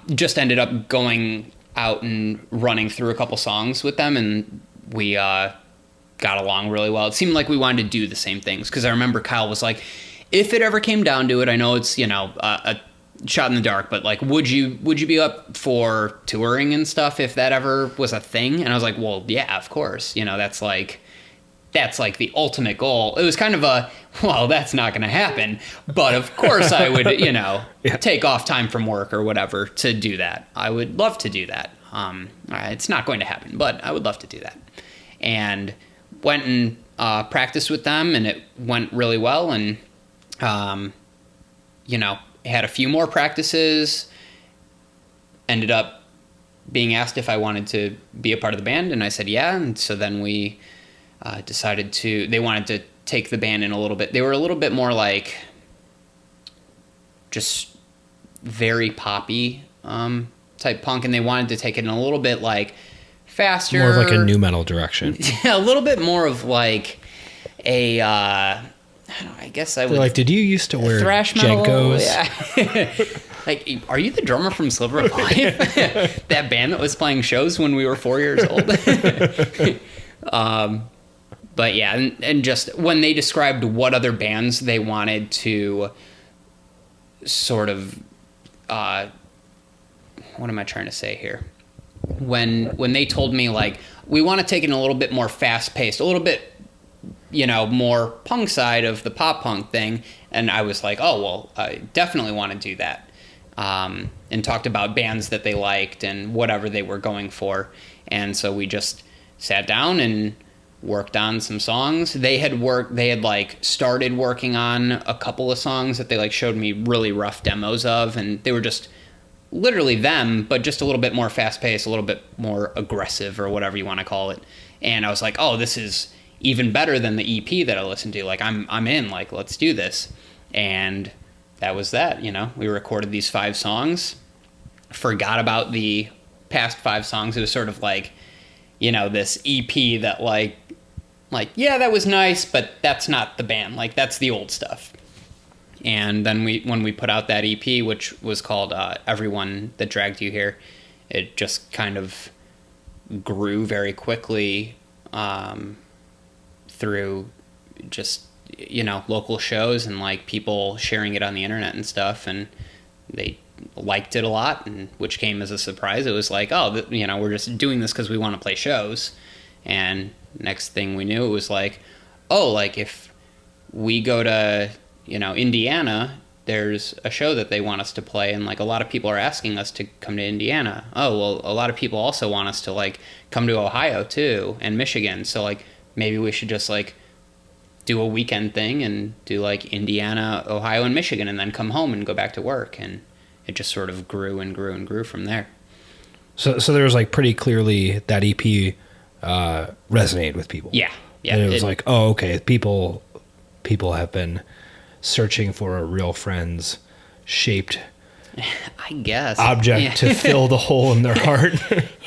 just ended up going out and running through a couple songs with them, and we got along really well. It seemed like we wanted to do the same things, because I remember Kyle was like, if it ever came down to it, I know it's, a shot in the dark, but like, would you be up for touring and stuff if that ever was a thing? And I was like, well, yeah, of course, that's like the ultimate goal. It was kind of a, well, that's not going to happen, but of course I would, take off time from work or whatever to do that. I would love to do that. It's not going to happen, but I would love to do that. And went and practiced with them, and it went really well. And, had a few more practices, ended up being asked if I wanted to be a part of the band, and I said yeah. And so then we decided they wanted to take the band in a little bit. They were a little bit more like just very poppy type punk, and they wanted to take it in a little bit like faster, more of like a new metal direction. Yeah, a little bit more of like a I don't know, I guess I would. Like, did you used to wear thrash metal? Jenkos? Yeah. Like, are you the drummer from Sliver of Life? That band that was playing shows when we were 4 years old. But yeah, and just when they described what other bands they wanted to sort of, what am I trying to say here? When they told me, like, we want to take it a little bit more fast-paced, a little bit, more punk side of the pop punk thing, and I was like, oh, well, I definitely want to do that. and talked about bands that they liked and whatever they were going for. And so we just sat down and worked on some songs. They had like started working on a couple of songs that they like showed me really rough demos of, and they were just literally them, but just a little bit more fast paced, a little bit more aggressive, or whatever you want to call it. And I was like, oh, this is even better than the EP that I listened to. Like, I'm in, like, let's do this. And that was that, you know. We recorded these 5 songs, forgot about the past 5 songs. It was sort of like, you know, this EP that like, yeah, that was nice, but that's not the band. Like, that's the old stuff. And then when we put out that EP, which was called Everyone That Dragged You Here, it just kind of grew very quickly through just, you know, local shows and like people sharing it on the internet and stuff, and they liked it a lot, and which came as a surprise. It was like, oh, you know, we're just doing this because we want to play shows. And next thing we knew, it was like, oh, like if we go to, you know, Indiana, there's a show that they want us to play, and like a lot of people are asking us to come to Indiana. Oh, well, a lot of people also want us to like come to Ohio too, and Michigan. So like maybe we should just like do a weekend thing and do like Indiana, Ohio, and Michigan, and then come home and go back to work. And it just sort of grew and grew and grew from there. So there was like pretty clearly that EP resonated with people. Yeah. And it was like, oh, okay, people have been searching for a real friend's shaped, I guess, object to fill the hole in their heart.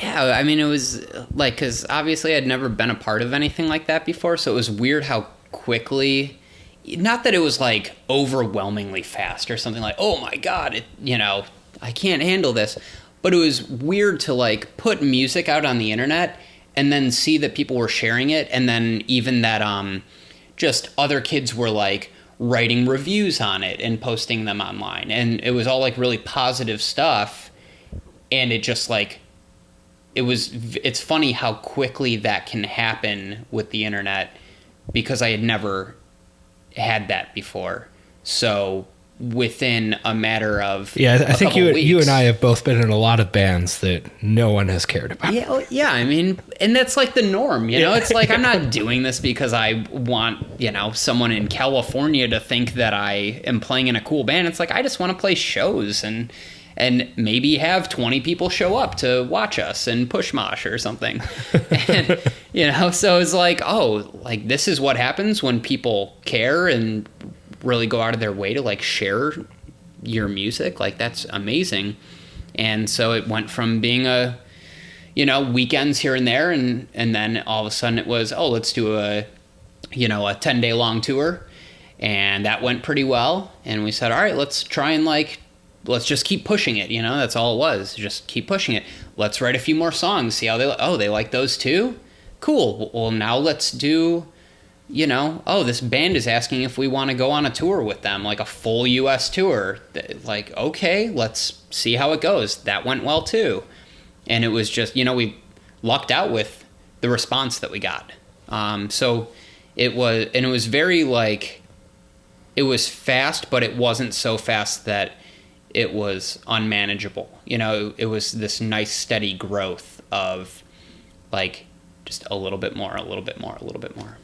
Yeah, I mean, it was like, because obviously I'd never been a part of anything like that before, so it was weird how quickly, not that it was like overwhelmingly fast or something like, oh my God, you know, I can't handle this, but it was weird to like put music out on the internet and then see that people were sharing it, and then even that just other kids were like writing reviews on it and posting them online, and it was all like really positive stuff. And it just like, it's funny how quickly that can happen with the internet, because I had never had that before. So within a matter of I think you and I have both been in a lot of bands that no one has cared about. Yeah, I mean, and that's like the norm, you know. It's like, I'm not doing this because I want, you know, someone in California to think that I am playing in a cool band. It's like, I just want to play shows and maybe have 20 people show up to watch us and push mosh or something. And, you know, so it's like, oh, like this is what happens when people care and really go out of their way to like share your music. Like, that's amazing. And so it went from being a, you know, weekends here and there, and then all of a sudden it was, oh, let's do a, you know, a 10-day long tour. And that went pretty well. And we said, all right, let's try and like, let's just keep pushing it. You know, that's all it was. Just keep pushing it. Let's write a few more songs. See how they like those too? Cool. Well, now let's do, you know, oh, this band is asking if we want to go on a tour with them, like a full US tour. Like, okay, let's see how it goes. That went well too. And it was just, you know, we lucked out with the response that we got. So it was very like, it was fast, but it wasn't so fast that it was unmanageable. You know, it was this nice steady growth of like just a little bit more, a little bit more, a little bit more.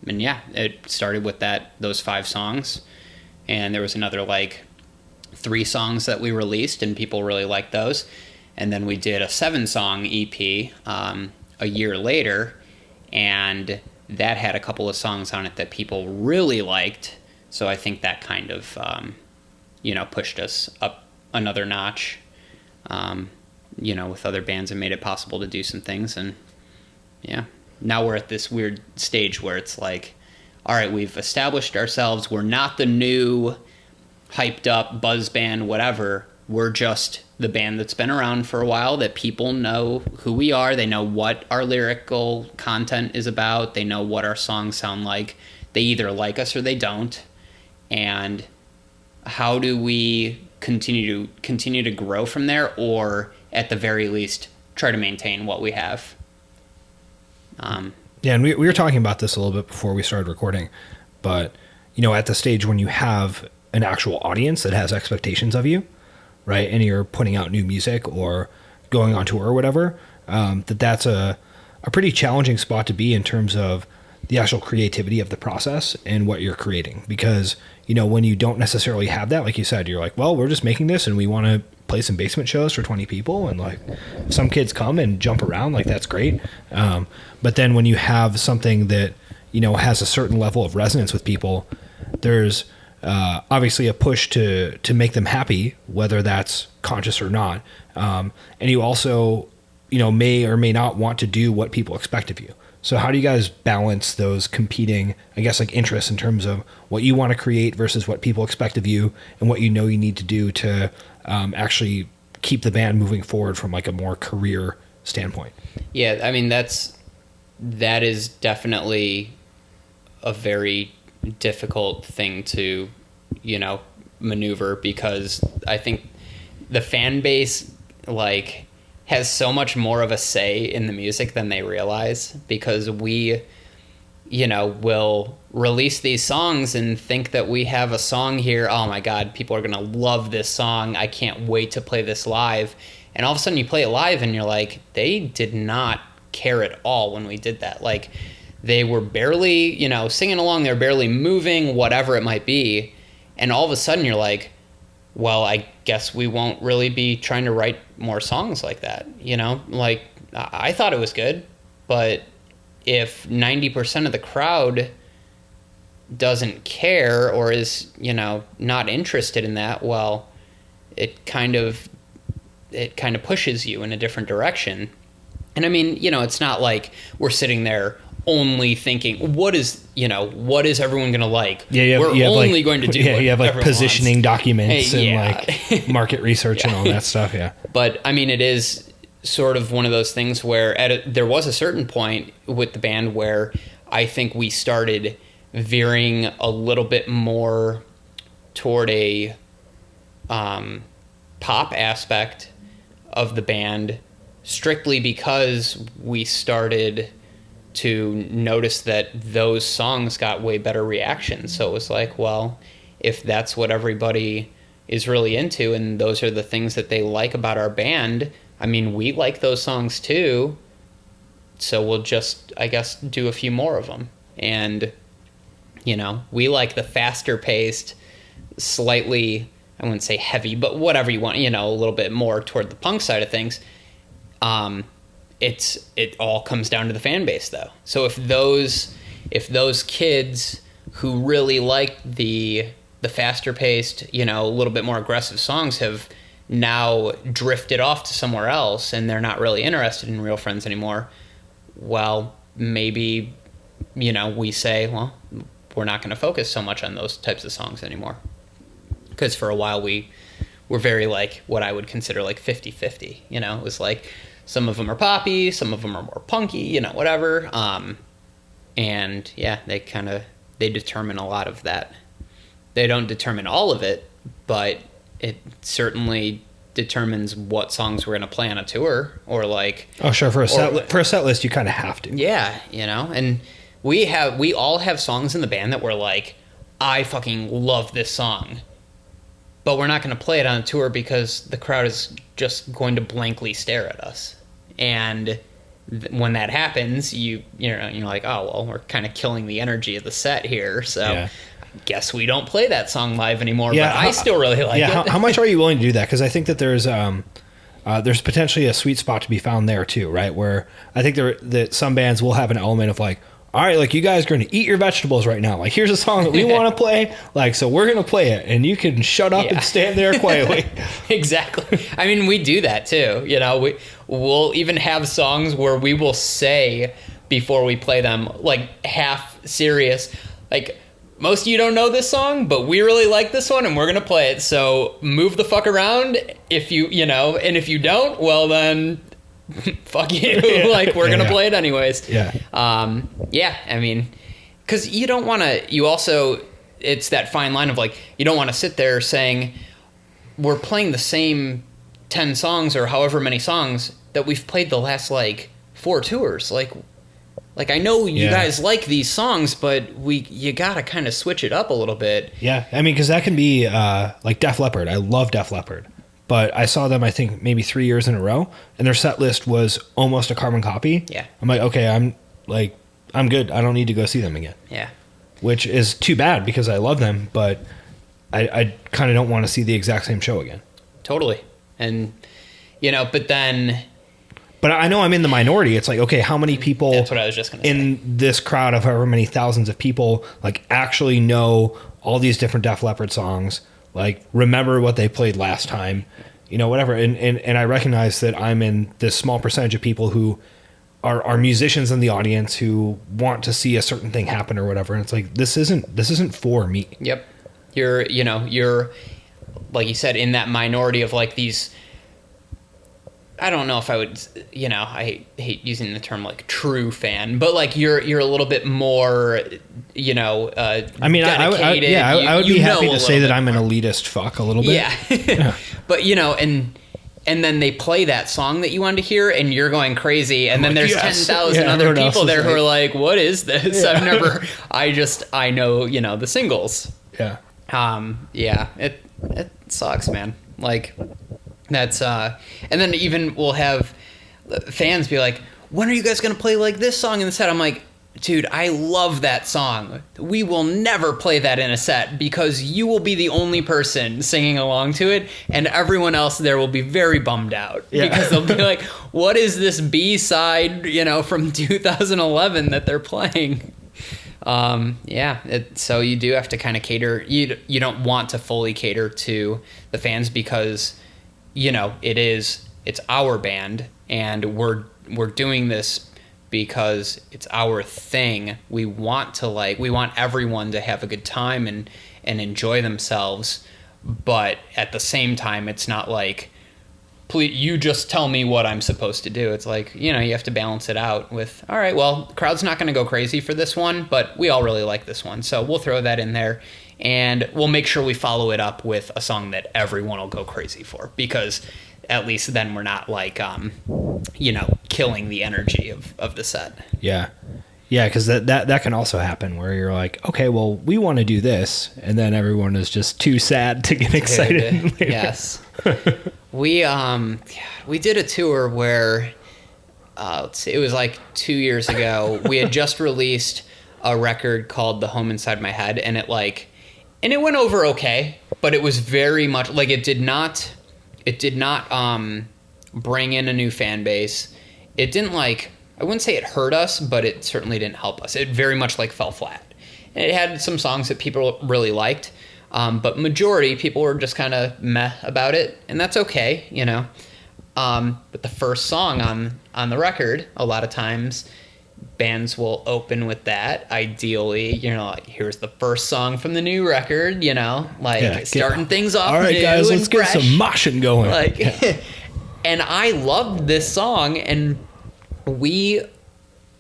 And yeah, it started with those 5 songs, and there was another like 3 songs that we released, and people really liked those. And then we did a 7-song EP a year later, and that had a couple of songs on it that people really liked. So I think that kind of, you know, pushed us up another notch, you know, with other bands, and made it possible to do some things. And yeah. Now we're at this weird stage where it's like, all right, we've established ourselves. We're not the new hyped up buzz band, whatever. We're just the band that's been around for a while, that people know who we are. They know what our lyrical content is about. They know what our songs sound like. They either like us or they don't. And how do we continue to grow from there, or at the very least try to maintain what we have? Yeah, and we were talking about this a little bit before we started recording, but, you know, at the stage when you have an actual audience that has expectations of you, right? And you're putting out new music or going on tour or whatever, that's a pretty challenging spot to be in terms of the actual creativity of the process and what you're creating. Because, you know, when you don't necessarily have that, like you said, you're like, well, we're just making this and we want to play some basement shows for 20 people. And like some kids come and jump around, like that's great. But then when you have something that, you know, has a certain level of resonance with people, there's obviously a push to make them happy, whether that's conscious or not. And you also, you know, may or may not want to do what people expect of you. So how do you guys balance those competing, I guess, like interests in terms of what you want to create versus what people expect of you and what you know you need to do to actually keep the band moving forward from like a more career standpoint? Yeah, I mean, that is definitely a very difficult thing to, you know, maneuver, because I think the fan base, like, has so much more of a say in the music than they realize, because we, you know, will release these songs and think that we have a song here. Oh my God, people are going to love this song. I can't wait to play this live. And all of a sudden you play it live and you're like, they did not care at all when we did that. Like, they were barely, you know, singing along. They're barely moving, whatever it might be. And all of a sudden you're like, well, I guess we won't really be trying to write more songs like that, you know? Like, I thought it was good, but if 90% of the crowd doesn't care or is, you know, not interested in that, well, it kind of pushes you in a different direction. And I mean, you know, it's not like we're sitting there only thinking, what is everyone going to like? Yeah, we're only like, going to do you have like positioning wants. documents Hey, and like market research and all that stuff. Yeah. But I mean, it is sort of one of those things where there was a certain point with the band where I think we started veering a little bit more toward a pop aspect of the band, strictly because we started to notice that those songs got way better reactions. So it was like, well, if that's what everybody is really into and those are the things that they like about our band, I mean, we like those songs too. So we'll just, I guess, do a few more of them. And, you know, we like the faster paced, slightly, I wouldn't say heavy, but whatever you want, you know, a little bit more toward the punk side of things. It all comes down to the fan base, though. So if those kids who really like the faster paced, you know, a little bit more aggressive songs have now drifted off to somewhere else and they're not really interested in Real Friends anymore, well, maybe, you know, we say, well, we're not going to focus so much on those types of songs anymore. Because for a while we were very, like, what I would consider like 50-50, you know. It was like some of them are poppy, some of them are more punky, you know, whatever. And yeah, they determine a lot of that. They don't determine all of it, but it certainly determines what songs we're going to play on a tour, or like... Oh, sure. For a set list, you kind of have to. Yeah, you know, and we all have songs in the band that we're like, I fucking love this song, but we're not going to play it on a tour because the crowd is just going to blankly stare at us. And when that happens, you're like, oh, well, we're kind of killing the energy of the set here, so... Yeah. Guess we don't play that song live anymore, but I still really like it. How much are you willing to do that? Because I think that there's potentially a sweet spot to be found there too, right? Where I think that some bands will have an element of like, all right, like you guys are going to eat your vegetables right now. Like here's a song that we want to play, like so we're going to play it, and you can shut up and stand there quietly. Exactly. I mean, we do that too. You know, we'll even have songs where we will say before we play them, like half serious, like, most of you don't know this song, but we really like this one and we're going to play it. So move the fuck around if you know, and if you don't, well then fuck you. Like we're going to play it anyways. Yeah. I mean, cause you don't want to, it's that fine line of like, you don't want to sit there saying we're playing the same 10 songs or however many songs that we've played the last like 4 tours. Like, like, I know you Yeah. guys like these songs, but you gotta kind of switch it up a little bit. Yeah, I mean, because that can be like Def Leppard. I love Def Leppard, but I saw them I think maybe 3 years in a row, and their set list was almost a carbon copy. Yeah. I'm like, okay, I'm good. I don't need to go see them again. Yeah. Which is too bad because I love them, but I kind of don't want to see the exact same show again. Totally. And, but then... But I know I'm in the minority. It's like, okay, how many people That's what I was just going to say. in this crowd of however many thousands of people like actually know all these different Def Leppard songs, like remember what they played last time, whatever. And I recognize that I'm in this small percentage of people who are musicians in the audience who want to see a certain thing happen or whatever. And it's like, this isn't for me. Yep. You're like you said, in that minority of like these, I don't know if I would, I hate using the term like true fan, but like you're a little bit more, I mean, dedicated. I would be happy to say that I'm an elitist fuck a little bit. Yeah. But, and then they play that song that you wanted to hear and you're going crazy. And then there's yes. 10,000 Yeah, other people there who like, are like, what is this? Yeah. I know, the singles. Yeah. Yeah, it sucks, man. Like that's, and then even we'll have fans be like, when are you guys going to play like this song in the set? I'm like, dude, I love that song. We will never play that in a set because you will be the only person singing along to it, and everyone else there will be very bummed out because they'll be like, what is this B-side, from 2011 that they're playing? So you do have to kind of cater. You don't want to fully cater to the fans because, it's our band and we're doing this because it's our thing. We want everyone to have a good time and enjoy themselves. But at the same time, it's not like, please, you just tell me what I'm supposed to do. It's like, you have to balance it out with, all right, well, the crowd's not going to go crazy for this one, but we all really like this one. So we'll throw that in there and we'll make sure we follow it up with a song that everyone will go crazy for, because at least then we're not like, killing the energy of the set. Yeah. Yeah, because that can also happen where you're like, okay, well, we want to do this, and then everyone is just too sad to get excited. Yes. We did a tour where, let's see, it was like 2 years ago. We had just released a record called The Home Inside My Head, and it went over okay, but it was very much like it did not bring in a new fan base. It didn't I wouldn't say it hurt us, but it certainly didn't help us. It very much fell flat. And it had some songs that people really liked, but majority people were just kind of meh about it, and that's okay, But the first song on the record, a lot of times bands will open with that. Ideally, here's the first song from the new record, starting things off. All right, new guys, and let's get fresh. some moshing going. And I loved this song, and we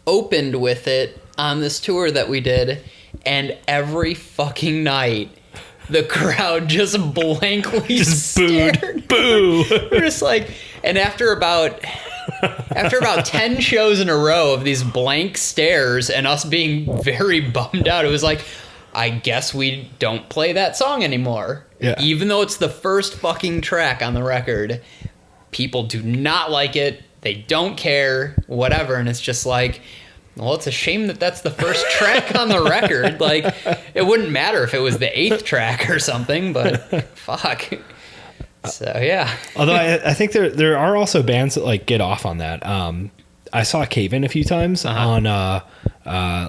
opened with it on this tour that we did, and every fucking night the crowd just blankly stared. Boo. We're just like, and after about 10 shows in a row of these blank stares and us being very bummed out, it was like, I guess we don't play that song anymore. Yeah. Even though it's the first fucking track on the record, people do not like it. They don't care, whatever. And it's just like, well, it's a shame that that's the first track on the record. Like, it wouldn't matter if it was the 8th track or something, but fuck. So, yeah. Although I think there are also bands that get off on that. I saw Cave In a few times on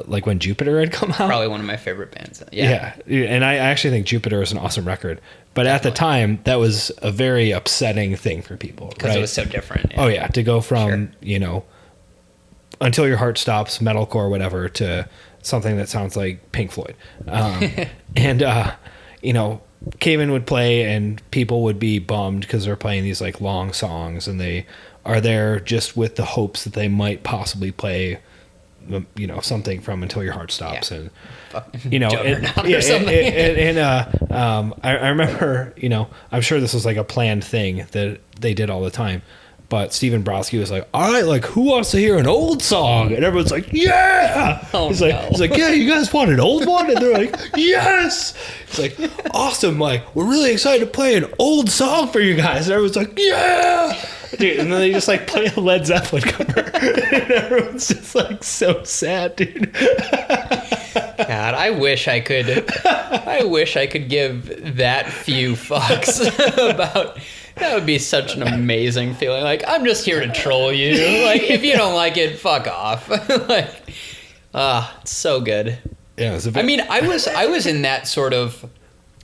when Jupiter had come out. Probably one of my favorite bands. Yeah. And I actually think Jupiter is an awesome record. But at the time, that was a very upsetting thing for people. Because it was so different. Yeah. Oh, yeah. To go from, Until Your Heart Stops, metalcore, whatever, to something that sounds like Pink Floyd. And, Cave In would play and people would be bummed because they're playing these long songs and they are there just with the hopes that they might possibly play, something from Until Your Heart Stops. Yeah. And, or something. I remember, I'm sure this was a planned thing that they did all the time, But Stephen Brodsky was like, all right, like, who wants to hear an old song? And everyone's like, yeah. He's like, yeah, you guys want an old one? And they're like, yes. It's like, awesome. Like, we're really excited to play an old song for you guys. And everyone's like, yeah. Dude, and then they just like play a Led Zeppelin cover. And everyone's just like so sad, dude. God, I wish I could give that few fucks about. That would be such an amazing feeling. Like, I'm just here to troll you. Like, if you don't like it, fuck off. Like, it's so good. Yeah, it's a bit... I mean, I was in that sort of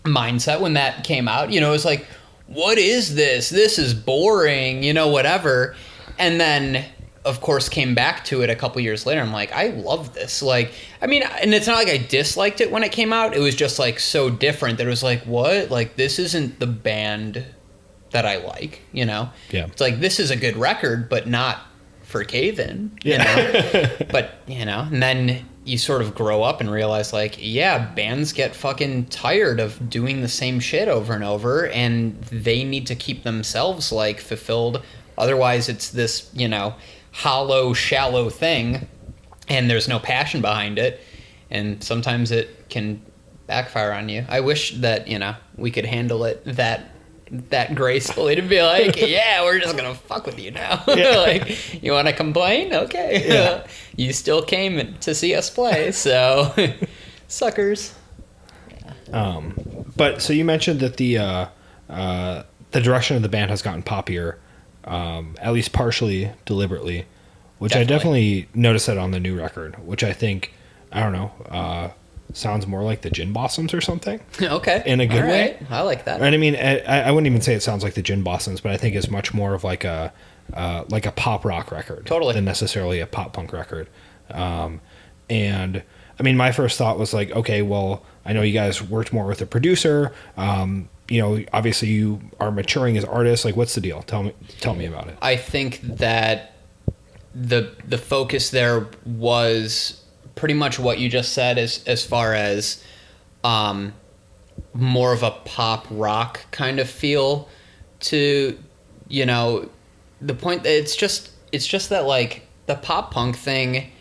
mindset when that came out. You know, it was like, what is this? This is boring, you know, whatever. And then, of course, came back to it a couple years later. I'm like, I love this. Like, I mean, and it's not like I disliked it when it came out. It was just like so different that it was like, what? Like, this isn't the band that I like, you know? Yeah. It's like, this is a good record, but not for Cave-In, you know? But, you know, and then you sort of grow up and realize, like, yeah, bands get fucking tired of doing the same shit over and over, and they need to keep themselves, like, fulfilled. Otherwise, it's this, you know, hollow, shallow thing, and there's no passion behind it, and sometimes it can backfire on you. I wish that, you know, we could handle it that gracefully to be like, yeah, we're just gonna fuck with you now. Yeah. Like, you want to complain? Okay. Yeah. You still came to see us play, so suckers. Yeah. But so you mentioned that the direction of the band has gotten poppier, at least partially deliberately, which I definitely noticed that on the new record, which I think, I don't know, sounds more like the Gin Blossoms or something. Okay. In a good way. I like that. And I mean, I wouldn't even say it sounds like the Gin Blossoms, but I think it's much more of like a pop rock record. Totally. Than necessarily a pop punk record. And I mean, my first thought was like, okay, well, I know you guys worked more with a producer. You know, obviously you are maturing as artists. Like, what's the deal? Tell me about it. I think that the focus there was pretty much what you just said, as far as more of a pop rock kind of feel to, you know, the point that it's just that, like, the pop punk thing,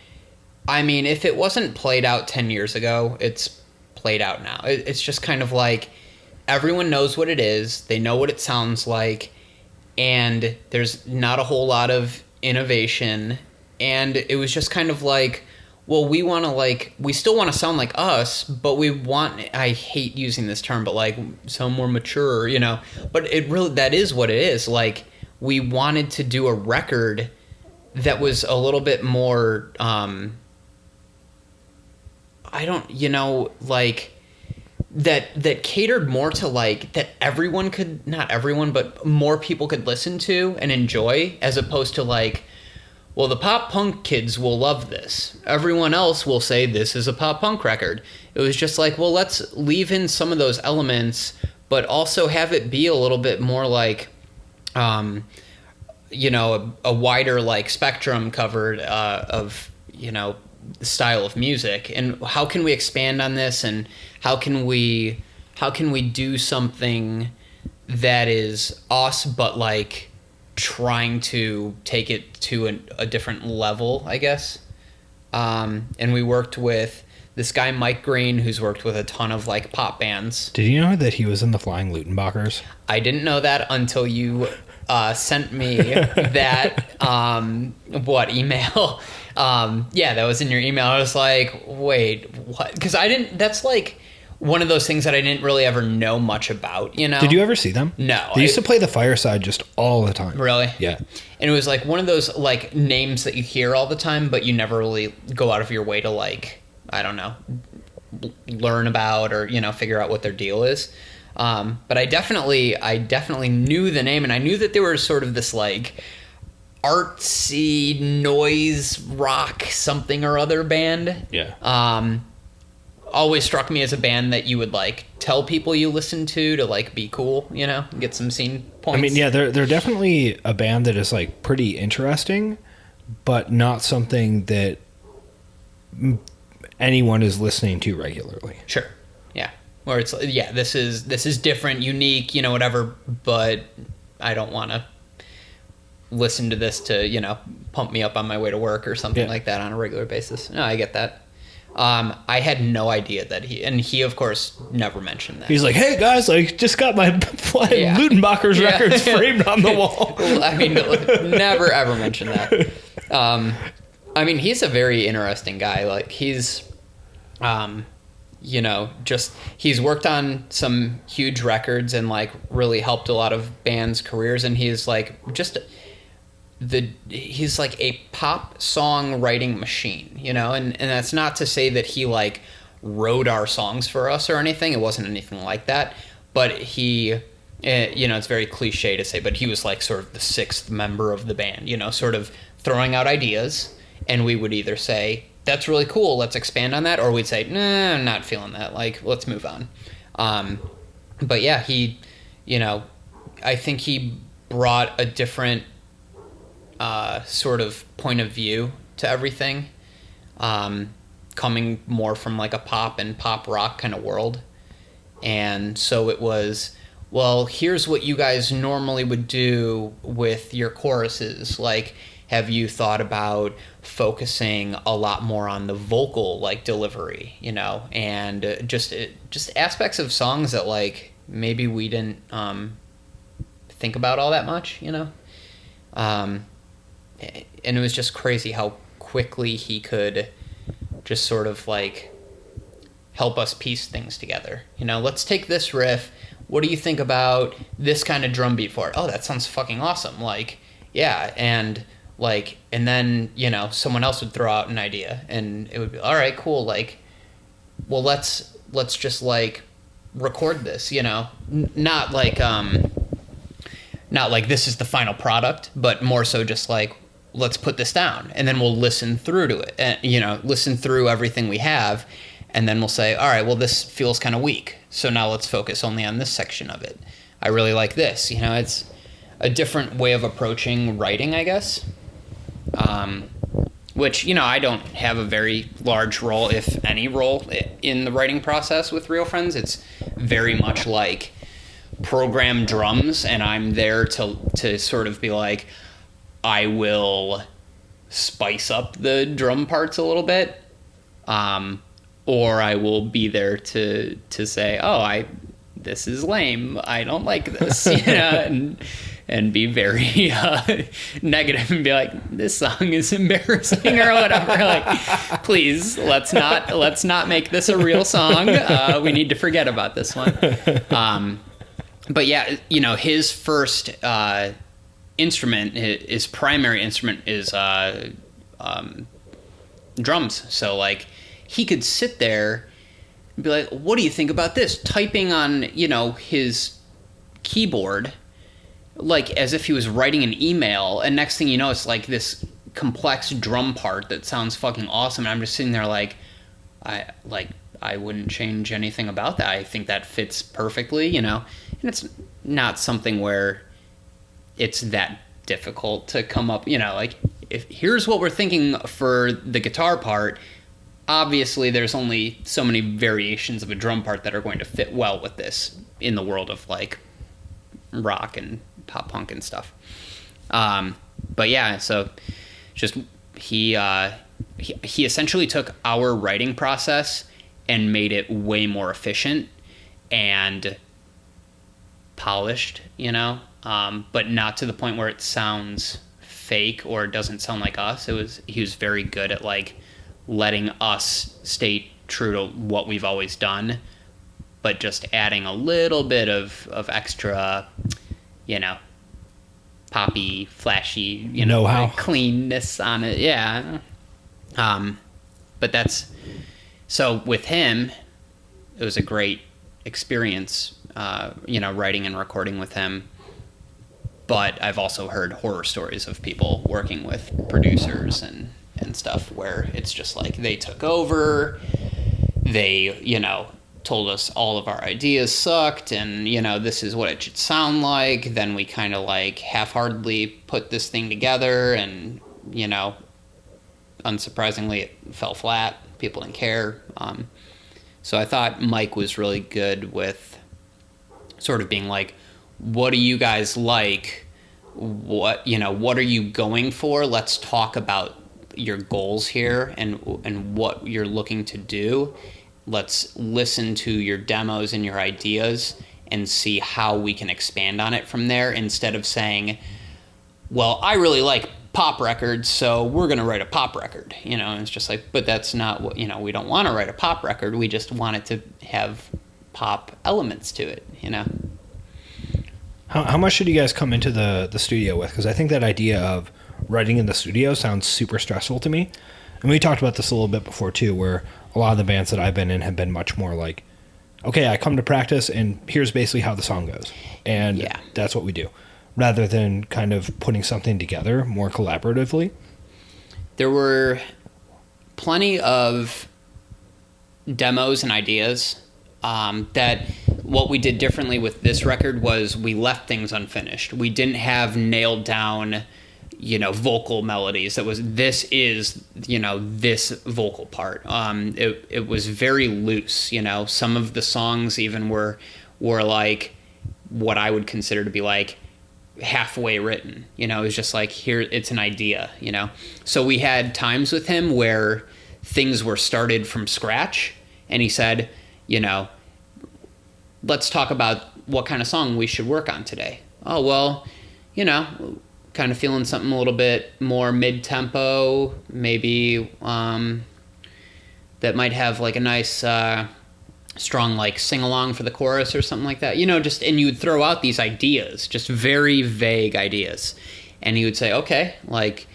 I mean, if it wasn't played out 10 years ago, it's played out now. It's just kind of like everyone knows what it is, they know what it sounds like, and there's not a whole lot of innovation, and it was just kind of like, well, we still want to sound like us, but we want, I hate using this term, but like sound more mature, you know, but it really, that is what it is. Like, we wanted to do a record that was a little bit more, like that catered more to, like, that everyone could, not everyone, but more people could listen to and enjoy, as opposed to like, well, the pop punk kids will love this. Everyone else will say this is a pop punk record. It was just like, well, let's leave in some of those elements, but also have it be a little bit more like, you know, a wider, like, spectrum covered of, you know, style of music. And how can we expand on this, and how can we do something that is us, but like trying to take it to a different level, I guess. And we worked with this guy, Mike Green, who's worked with a ton of, like, pop bands. Did you know that he was in the Flying Lutenbachers? I didn't know that until you sent me that, email? Yeah, that was in your email. I was like, wait, what? Because that's like one of those things that I didn't really ever know much about, you know? Did you ever see them? No. They used to play the Fireside just all the time. Really? Yeah. And it was like one of those, like, names that you hear all the time, but you never really go out of your way to, like, I don't know, learn about or, you know, figure out what their deal is. But I definitely knew the name, and I knew that they were sort of this, like, artsy noise rock something or other band. Yeah. Always struck me as a band that you would, like, tell people you listen to like, be cool, you know, get some scene points. I mean, yeah, they're definitely a band that is, like, pretty interesting, but not something that anyone is listening to regularly. Sure. Yeah. Where it's, yeah, this is different, unique, you know, whatever, but I don't want to listen to this to, pump me up on my way to work or something like that on a regular basis. No, I get that. I had no idea that he of course never mentioned that. He's like, hey guys, I just got my Ludenbacher's records framed on the wall. I mean, never ever mentioned that. I mean, he's a very interesting guy. Like he's, he's worked on some huge records and like really helped a lot of bands' careers. And he's like he's like a pop song writing machine, and that's not to say that he like wrote our songs for us or anything. It wasn't anything like that, but he, it's very cliche to say, but he was like sort of the sixth member of the band, sort of throwing out ideas, and we would either say, that's really cool, let's expand on that, or we'd say, nah, I'm not feeling that, like, let's move on. But yeah, he, I think he brought a different sort of point of view to everything, coming more from like a pop and pop rock kind of world. And so it was, well, here's what you guys normally would do with your choruses. Like, have you thought about focusing a lot more on the vocal like delivery, and just aspects of songs that like maybe we didn't think about all that much, and it was just crazy how quickly he could just sort of like help us piece things together. Let's take this riff. What do you think about this kind of drum beat for it? Oh, that sounds fucking awesome. Like, yeah. And like, and then, someone else would throw out an idea and it would be, all right, cool. Like, well, let's just like record this, not like this is the final product, but more so just like, let's put this down and then we'll listen through to it and, listen through everything we have. And then we'll say, all right, well, this feels kind of weak. So now let's focus only on this section of it. I really like this. It's a different way of approaching writing, I guess. Which, I don't have a very large role, if any role, in the writing process with Real Friends. It's very much like program drums, and I'm there to sort of be like, I will spice up the drum parts a little bit, or I will be there to say, oh, this is lame, I don't like this, and be very negative and be like, this song is embarrassing or whatever. Like, please, let's not make this a real song. We need to forget about this one. But yeah, his first instrument, his primary instrument is drums. So like he could sit there and be like, what do you think about this? Typing on, his keyboard, like as if he was writing an email, and next thing you know, it's like this complex drum part that sounds fucking awesome. And I'm just sitting there like, I wouldn't change anything about that. I think that fits perfectly, and it's not something where it's that difficult to come up, like if here's what we're thinking for the guitar part. Obviously there's only so many variations of a drum part that are going to fit well with this in the world of like rock and pop punk and stuff. But yeah, so just he essentially took our writing process and made it way more efficient and polished, but not to the point where it sounds fake or doesn't sound like us. He was very good at like letting us stay true to what we've always done, but just adding a little bit of extra, poppy, flashy, know-how, like cleanness on it. Yeah. But that's, so with him, it was a great experience, writing and recording with him. But I've also heard horror stories of people working with producers and stuff where it's just like they took over, they, told us all of our ideas sucked and, this is what it should sound like. Then we kind of like half-heartedly put this thing together and, unsurprisingly it fell flat. People didn't care. So I thought Mike was really good with sort of being like, what do you guys like? what are you going for? Let's talk about your goals here and what you're looking to do. Let's listen to your demos and your ideas and see how we can expand on it from there, instead of saying, well, I really like pop records, so we're going to write a pop record. And it's just like, but that's not what, we don't want to write a pop record. We just want it to have pop elements to it, How much should you guys come into the studio with? Because I think that idea of writing in the studio sounds super stressful to me. And we talked about this a little bit before too, where a lot of the bands that I've been in have been much more like, okay, I come to practice and here's basically how the song goes. And that's what we do. Rather than kind of putting something together more collaboratively. There were plenty of demos and ideas that what we did differently with this record was we left things unfinished. We didn't have nailed down, vocal melodies. This is this vocal part. It was very loose. Some of the songs even were like what I would consider to be like halfway written. It was just like, here, it's an idea. So we had times with him where things were started from scratch, and he said, let's talk about what kind of song we should work on today. Oh, well, kind of feeling something a little bit more mid-tempo, maybe that might have like a nice strong like sing-along for the chorus or something like that. And you would throw out these ideas, just very vague ideas. And he would say, okay, like,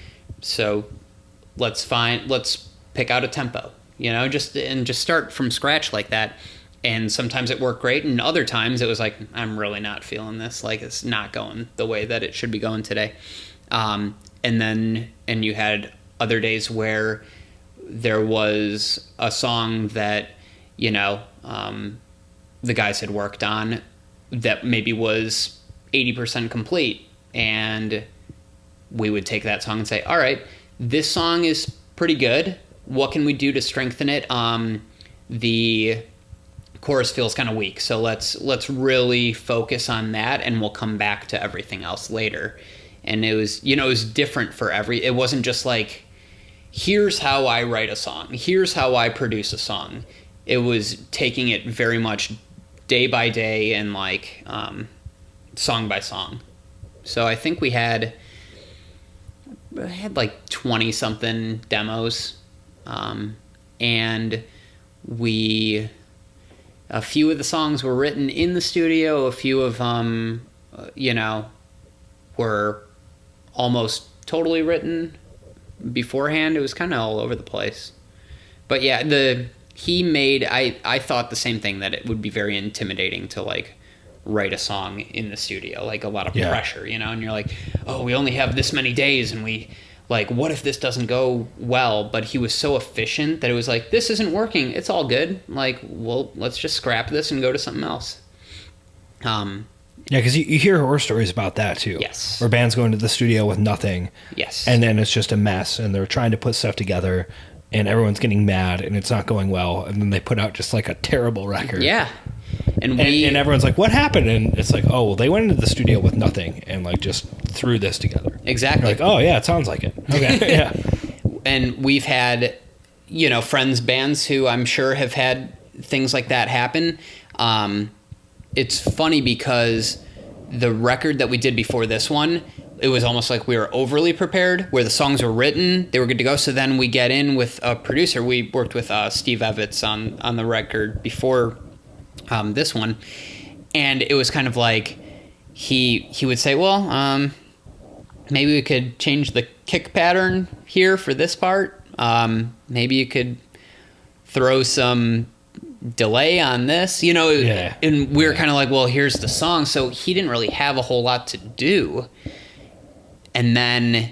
so let's pick out a tempo, just start from scratch like that. And sometimes it worked great, and other times it was like, I'm really not feeling this. Like, it's not going the way that it should be going today. And you had other days where there was a song that, the guys had worked on that maybe was 80% complete. And we would take that song and say, all right, this song is pretty good. What can we do to strengthen it? The chorus feels kind of weak, so let's really focus on that, and we'll come back to everything else later. And it was it was different for it wasn't just like, here's how I write a song, here's how I produce a song. It was taking it very much day by day and like song by song. So I think we had like 20 something demos, and a few of the songs were written in the studio. A few of them, were almost totally written beforehand. It was kind of all over the place. But yeah, I thought the same thing, that it would be very intimidating to like write a song in the studio, like a lot of pressure, and you're like, oh, we only have this many days, and we like, what if this doesn't go well? But he was so efficient that it was like, this isn't working, it's all good. Like, well, let's just scrap this and go to something else. Yeah, because you hear horror stories about that too. Yes. Where bands go into the studio with nothing. Yes. And then it's just a mess, and they're trying to put stuff together, and everyone's getting mad, and it's not going well, and then they put out just like a terrible record. Yeah. And everyone's like, what happened? And it's like, oh, well, they went into the studio with nothing and like just threw this together. Exactly. You're like, oh yeah, it sounds like it. Okay. Yeah. And we've had, friends, bands who I'm sure have had things like that happen. It's funny because the record that we did before this one, it was almost like we were overly prepared, where the songs were written, they were good to go. So then we get in with a producer. We worked with Steve Evitz on the record before this one, and it was kind of like he would say, well, maybe we could change the kick pattern here for this part. Maybe you could throw some delay on this, and we were kind of like, well, here's the song. So he didn't really have a whole lot to do. And then,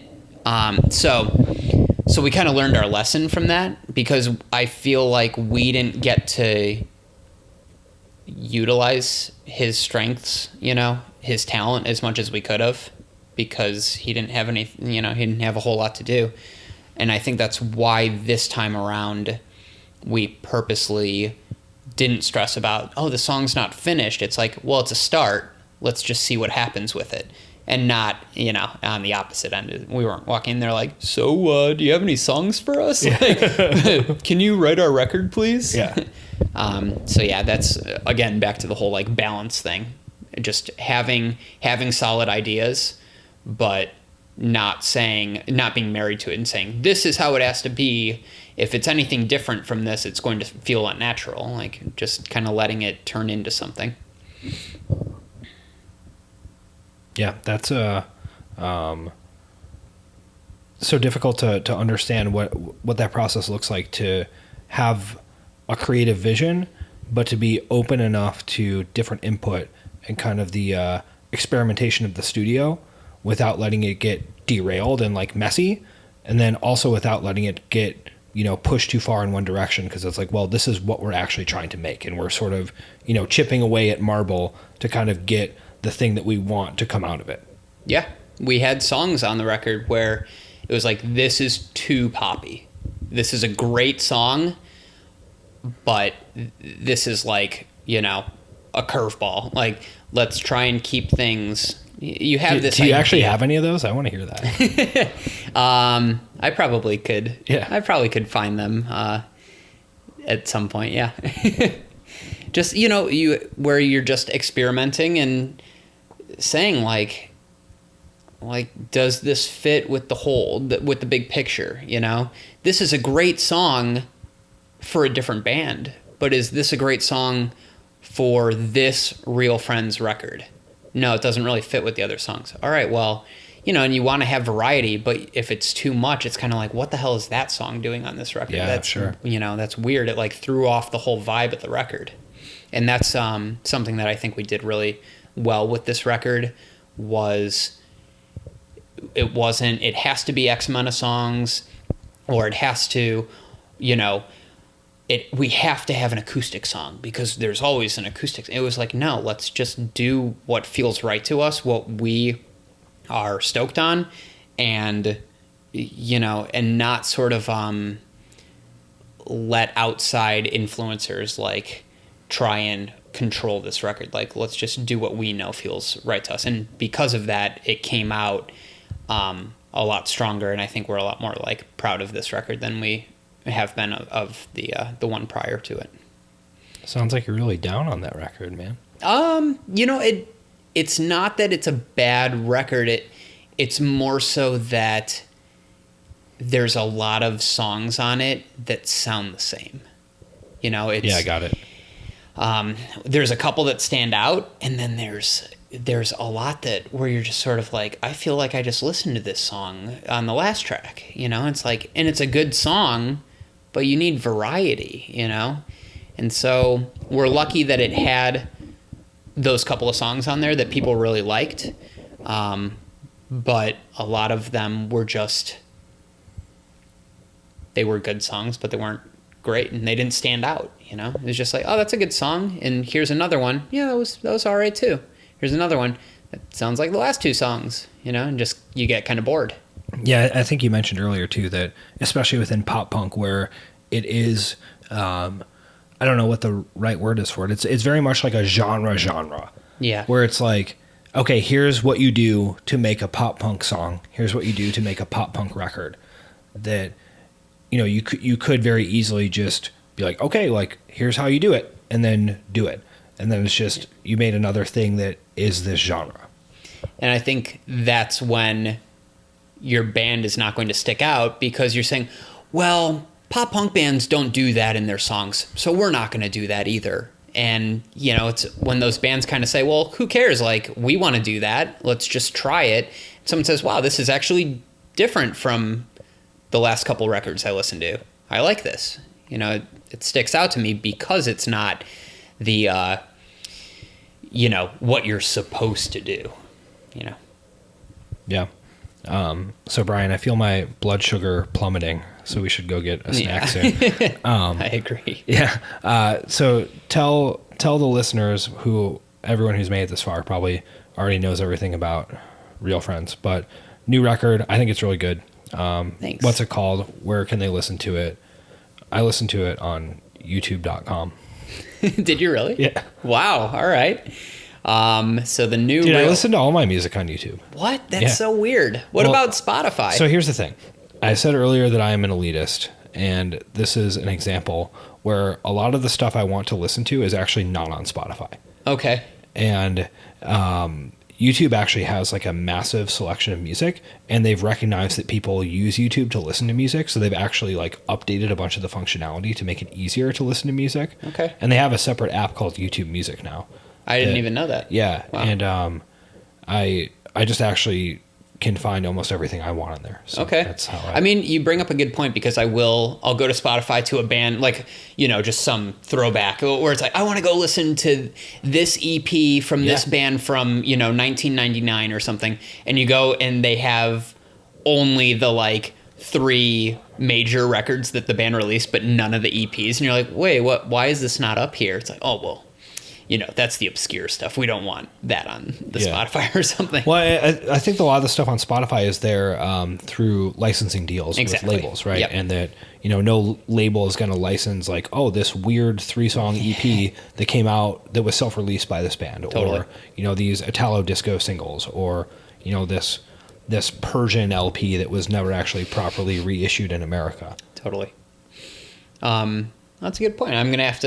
so we kind of learned our lesson from that, because I feel like we didn't get to utilize his strengths, his talent as much as we could have, because he didn't have he didn't have a whole lot to do. And I think that's why this time around we purposely didn't stress about, oh, the song's not finished. It's like, well, it's a start. Let's just see what happens with it. and not, on the opposite end. We weren't walking in there like, so do you have any songs for us? Like, can you write our record, please? Yeah. So yeah, that's again back to the whole like balance thing. Just having solid ideas, but not being married to it and saying this is how it has to be. If it's anything different from this, it's going to feel unnatural. Like just kind of letting it turn into something. Yeah, that's so difficult to understand what that process looks like, to have a creative vision, but to be open enough to different input and kind of the experimentation of the studio without letting it get derailed and like messy, and then also without letting it get pushed too far in one direction, because it's like, well, this is what we're actually trying to make, and we're sort of chipping away at marble to kind of get the thing that we want to come out of it. Yeah, we had songs on the record where it was like, this is too poppy. This is a great song, but this is like, a curveball. Like, let's try and keep things. You have this. Do you actually have any of those? I want to hear that. I probably could. Yeah. I probably could find them at some point. Yeah. Just, where you're just experimenting and saying like, does this fit with the whole, with the big picture? This is a great song for a different band, but is this a great song for this Real Friends record? No, it doesn't really fit with the other songs. All right, well, and you want to have variety, but if it's too much, it's kind of like, what the hell is that song doing on this record? Yeah, that's, sure. That's weird. It like threw off the whole vibe of the record. And that's something that I think we did really well with this record. It has to be X amount of songs, or it has to, we have to have an acoustic song because there's always an acoustic. It was like, no, let's just do what feels right to us, what we are stoked on, and and not sort of let outside influencers like try and control this record. Like, let's just do what we know feels right to us. And because of that, it came out a lot stronger, and I think we're a lot more like proud of this record than we have been of the one prior to it. Sounds like you're really down on that record, man. It's not that it's a bad record. It's more so that there's a lot of songs on it that sound the same. Yeah, I got it. There's a couple that stand out, and then there's a lot where you're just sort of like, I feel like I just listened to this song on the last track. It's like, and it's a good song, but you need variety, And so we're lucky that it had those couple of songs on there that people really liked. But a lot of them were they were good songs, but they weren't great, and they didn't stand out. It was just like, oh, that's a good song, and here's another one. Yeah, that was all right too. Here's another one that sounds like the last two songs. And just you get kind of bored. Yeah, I think you mentioned earlier too that especially within pop punk, where it is, I don't know what the right word is for it. It's very much like a genre. Yeah. Where it's like, okay, here's what you do to make a pop punk song. Here's what you do to make a pop punk record. That, you could very easily just be like, okay, like here's how you do it, and then do it. And then it's just, you made another thing that is this genre. And I think that's when your band is not going to stick out, because you're saying, well, pop punk bands don't do that in their songs, so we're not going to do that either. And, it's when those bands kind of say, well, who cares? Like, we want to do that. Let's just try it. Someone says, wow, this is actually different from the last couple records I listened to. I like this. It sticks out to me because it's not the, what you're supposed to do, Yeah. So Brian, I feel my blood sugar plummeting, so we should go get a snack soon. I agree. Yeah. So tell the listeners, everyone who's made it this far probably already knows everything about Real Friends, but new record, I think it's really good. Thanks. What's it called? Where can they listen to it? I listened to it on youtube.com. Did you really? Yeah. Wow. All right. So the new Dude, I listen to all my music on YouTube. What? That's so weird. What about Spotify? So here's the thing. I said earlier that I am an elitist, and this is an example where a lot of the stuff I want to listen to is actually not on Spotify. Okay. And YouTube actually has like a massive selection of music, and they've recognized that people use YouTube to listen to music, so they've actually like updated a bunch of the functionality to make it easier to listen to music. Okay. And they have a separate app called YouTube Music now. I didn't even know that. Yeah. Wow. And I just actually can find almost everything I want on there. So okay. That's how I mean, you bring up a good point, because I'll go to Spotify to a band, like, just some throwback where it's like, I want to go listen to this EP from this band from, 1999 or something. And you go and they have only the like 3 major records that the band released, but none of the EPs. And you're like, wait, why is this not up here? It's like, oh, well, that's the obscure stuff. We don't want that on the Spotify or something. Well, I think a lot of the stuff on Spotify is there through licensing deals with labels, right? Yep. And that, no label is going to license like, oh, this weird 3-song EP that came out that was self-released by this band. Totally. Or, these Italo disco singles, or, this Persian LP that was never actually properly reissued in America. Totally. That's a good point. I'm gonna have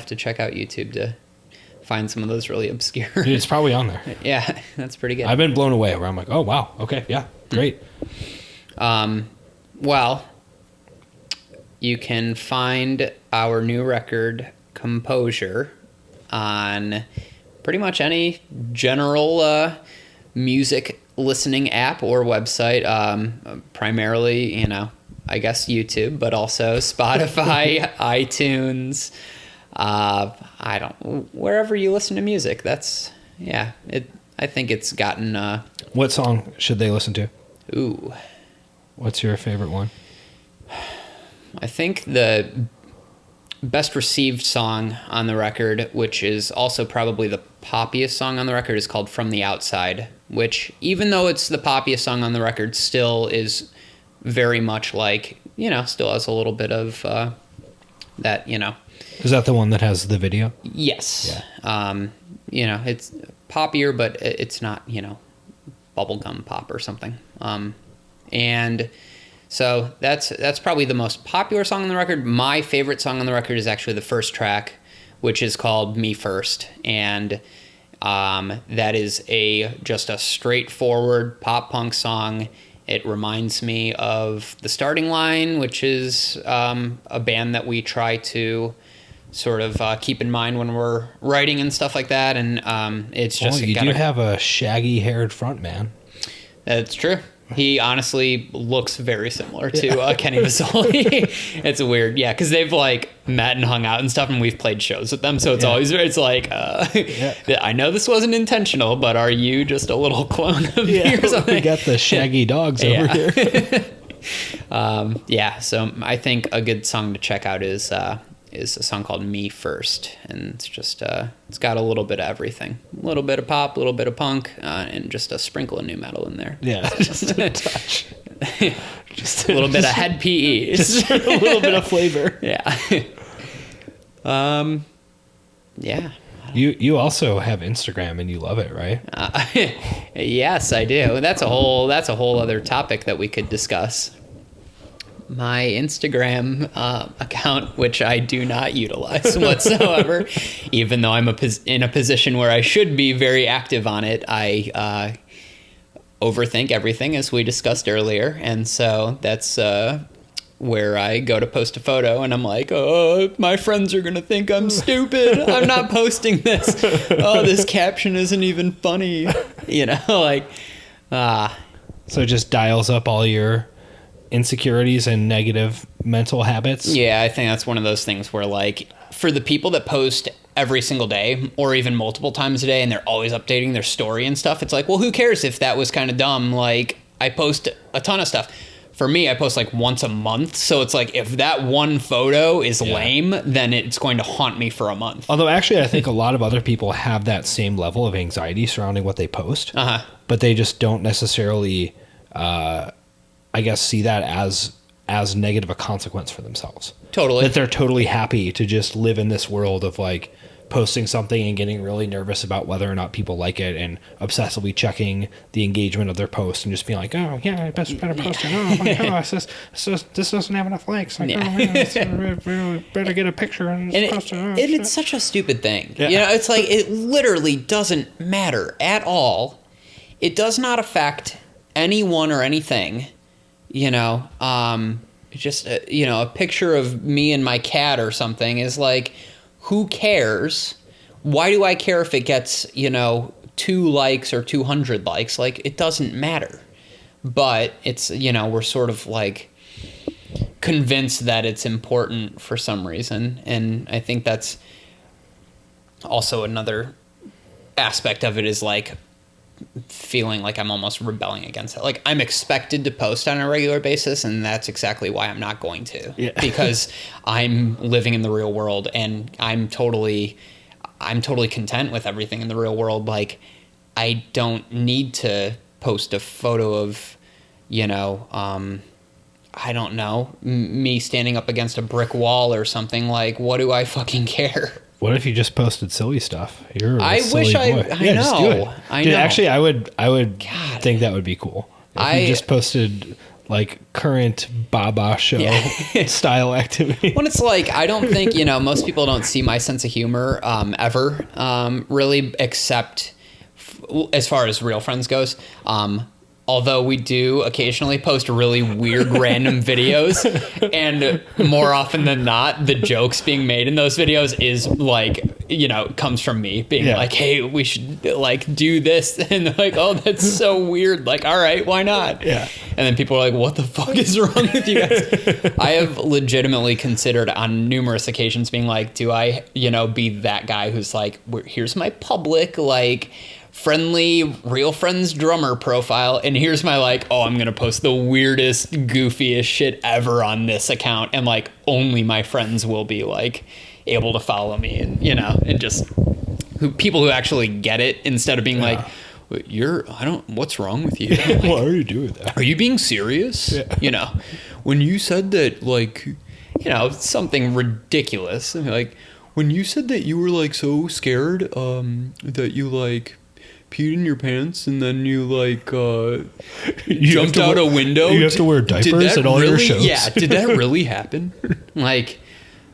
to check out YouTube to find some of those really obscure. Dude, it's probably on there. Yeah, that's pretty good. I've been blown away where I'm like, oh wow, okay, yeah, great. Well, you can find our new record, Composure, on pretty much any general music listening app or website. Primarily, I guess YouTube, but also Spotify, iTunes, wherever you listen to music. I think it's gotten. What song should they listen to? Ooh. What's your favorite one? I think the best received song on the record, which is also probably the poppiest song on the record, is called From the Outside, which, even though it's the poppiest song on the record, still is very much like, still has a little bit of that, Is that the one that has the video? Yes. Yeah. It's poppier, but it's not, bubblegum pop or something. And so that's probably the most popular song on the record. My favorite song on the record is actually the first track, which is called Me First. And that is just a straightforward pop punk song. It reminds me of The Starting Line, which is a band that we try to sort of keep in mind when we're writing and stuff like that. And it's just... you do have a shaggy-haired front man. That's true. He honestly looks very similar to Kenny Vasoli. It's weird, yeah, because they've like met and hung out and stuff, and we've played shows with them. So it's always like, I know this wasn't intentional, but are you just a little clone of me or something? We got the shaggy dogs over here. So I think a good song to check out is a song called Me First, and it's just it's got a little bit of everything, a little bit of pop, a little bit of punk, and just a sprinkle of new metal in there. Just a touch. Just a little bit of head PE, just a little bit of flavor. You also have Instagram and you love it, right? Yes, I do. That's a whole other topic that we could discuss. My Instagram account, which I do not utilize whatsoever, even though I'm in a position where I should be very active on it, I overthink everything, as we discussed earlier, and so that's where I go to post a photo, and I'm like, oh, my friends are gonna think I'm stupid. I'm not posting this. Oh, this caption isn't even funny. So it just dials up all your insecurities and negative mental habits. Yeah, I think that's one of those things where, like, for the people that post every single day or even multiple times a day and they're always updating their story and stuff, it's like, well, who cares if that was kind of dumb? Like, I post a ton of stuff. For me, I post like once a month, so it's like, if that one photo is lame, then it's going to haunt me for a month. Although actually I think a lot of other people have that same level of anxiety surrounding what they post, but they just don't necessarily I guess see that as negative a consequence for themselves. Totally. That they're totally happy to just live in this world of like posting something and getting really nervous about whether or not people like it and obsessively checking the engagement of their post and just being like, oh yeah, I better post it. Oh my gosh, this doesn't have enough likes. Like, oh man, better get a picture and post it. Oh, and it's such a stupid thing. Yeah. You know, it's like it literally doesn't matter at all. It does not affect anyone or anything. You know, just you know, a picture of me and my cat or something is like, who cares? Why do I care if it gets, you know, 2 likes or 200 likes? Like, it doesn't matter. But it's, you know, we're sort of like convinced that it's important for some reason. And I think that's also another aspect of it, is like feeling like I'm almost rebelling against it. Like, I'm expected to post on a regular basis, and that's exactly why I'm not going to. Yeah. Because I'm living in the real world, and I'm totally content with everything in the real world. Like, I don't need to post a photo of, you know, I don't know, me standing up against a brick wall or something. Like, what do I fucking care? What if you just posted silly stuff? You're a I silly wish boy. I know. Just do it. I Dude, know. actually, I would God. think that would be cool. If you just posted like current Baba show style activity. When it's like, I don't think, you know, most people don't see my sense of humor ever, really, except as far as real friends goes. Although we do occasionally post really weird random videos, and more often than not, the jokes being made in those videos is like, you know, comes from me being like, hey, we should like do this. And they're like, oh, that's so weird. Like, all right, why not? Yeah. And then people are like, what the fuck is wrong with you guys? I have legitimately considered on numerous occasions being like, do I, you know, be that guy who's like, here's my public, like, friendly real friends drummer profile, and here's my like, oh, I'm gonna post the weirdest, goofiest shit ever on this account, and like only my friends will be like able to follow me, and you know, and just people who actually get it, instead of being like, what's wrong with you? Like, why are you doing that? Are you being serious? Yeah. You know, when you said that, like, you know, something ridiculous, like when you said that you were like so scared that you like peed in your pants and then you like jumped out a window. You have to wear diapers at all your shows. Yeah, did that really happen? Like,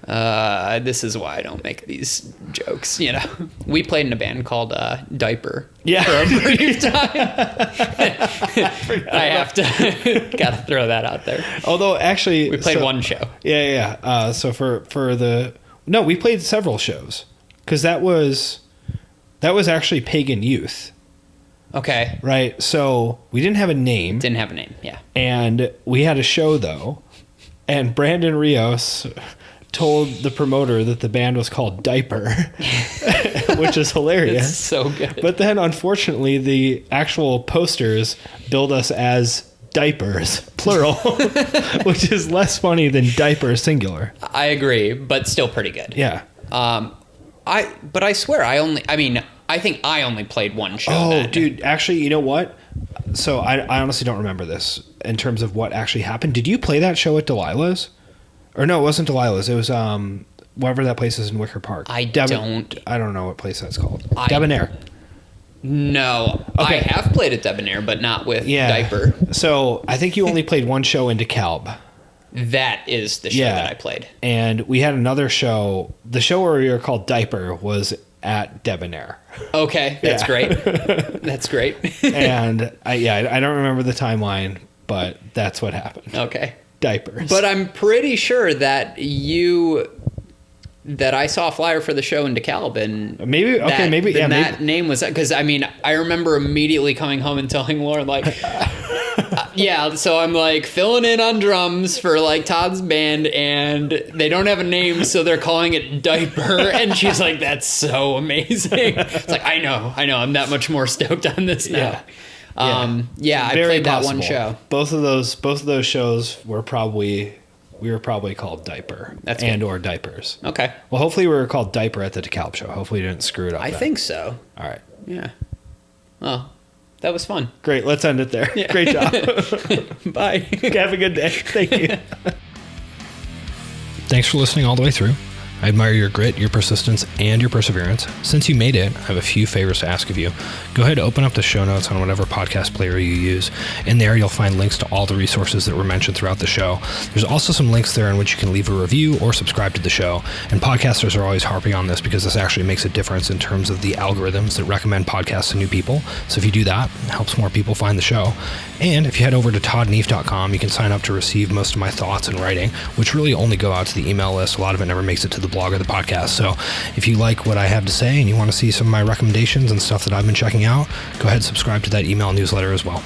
this is why I don't make these jokes. You know, we played in a band called Diaper. Yeah. For a brief time. I have to gotta throw that out there. Although actually, We played one show. Yeah. So we played several shows, because that was actually Pagan Youth. Okay. Right. So we didn't have a name. Didn't have a name. Yeah. And we had a show though, and Brandon Rios told the promoter that the band was called Diaper, which is hilarious. It's so good. But then unfortunately the actual posters billed us as Diapers, plural, which is less funny than diaper, singular. I agree, but still pretty good. Yeah. But I swear I think I only played one show. Oh, dude, actually, you know what? So I honestly don't remember this in terms of what actually happened. Did you play that show at Delilah's? Or no, it wasn't Delilah's. It was whatever that place is in Wicker Park. I don't know what place that's called. Debonair. No, okay. I have played at Debonair, but not with Diaper. So I think you only played one show in DeKalb. That is the show that I played. And we had another show. The show where we were called Diaper was at Debonair. Okay, that's great. That's great. And I don't remember the timeline, but that's what happened. Okay. Diapers. But I'm pretty sure that I saw a flyer for the show in DeKalb, and maybe that name was that, because I remember immediately coming home and telling Lauren like, so I'm like filling in on drums for like Todd's band, and they don't have a name, so they're calling it Diaper, and she's like, that's so amazing. It's like, I know, I'm that much more stoked on this now. I played that one show. Both of those shows were probably called Diaper. That's and good. Or Diapers. Okay. Well, hopefully we were called Diaper at the DeKalb show. Hopefully you didn't screw it up. I think so. All right. Yeah. Well, that was fun. Great. Let's end it there. Yeah. Great job. Bye. Have a good day. Thank you. Thanks for listening all the way through. I admire your grit, your persistence, and your perseverance. Since you made it, I have a few favors to ask of you. Go ahead and open up the show notes on whatever podcast player you use. In there, you'll find links to all the resources that were mentioned throughout the show. There's also some links there in which you can leave a review or subscribe to the show. And podcasters are always harping on this because this actually makes a difference in terms of the algorithms that recommend podcasts to new people. So if you do that, it helps more people find the show. And if you head over to toddneef.com, you can sign up to receive most of my thoughts and writing, which really only go out to the email list. A lot of it never makes it to the blog or the podcast. So if you like what I have to say and you want to see some of my recommendations and stuff that I've been checking out, go ahead and subscribe to that email newsletter as well.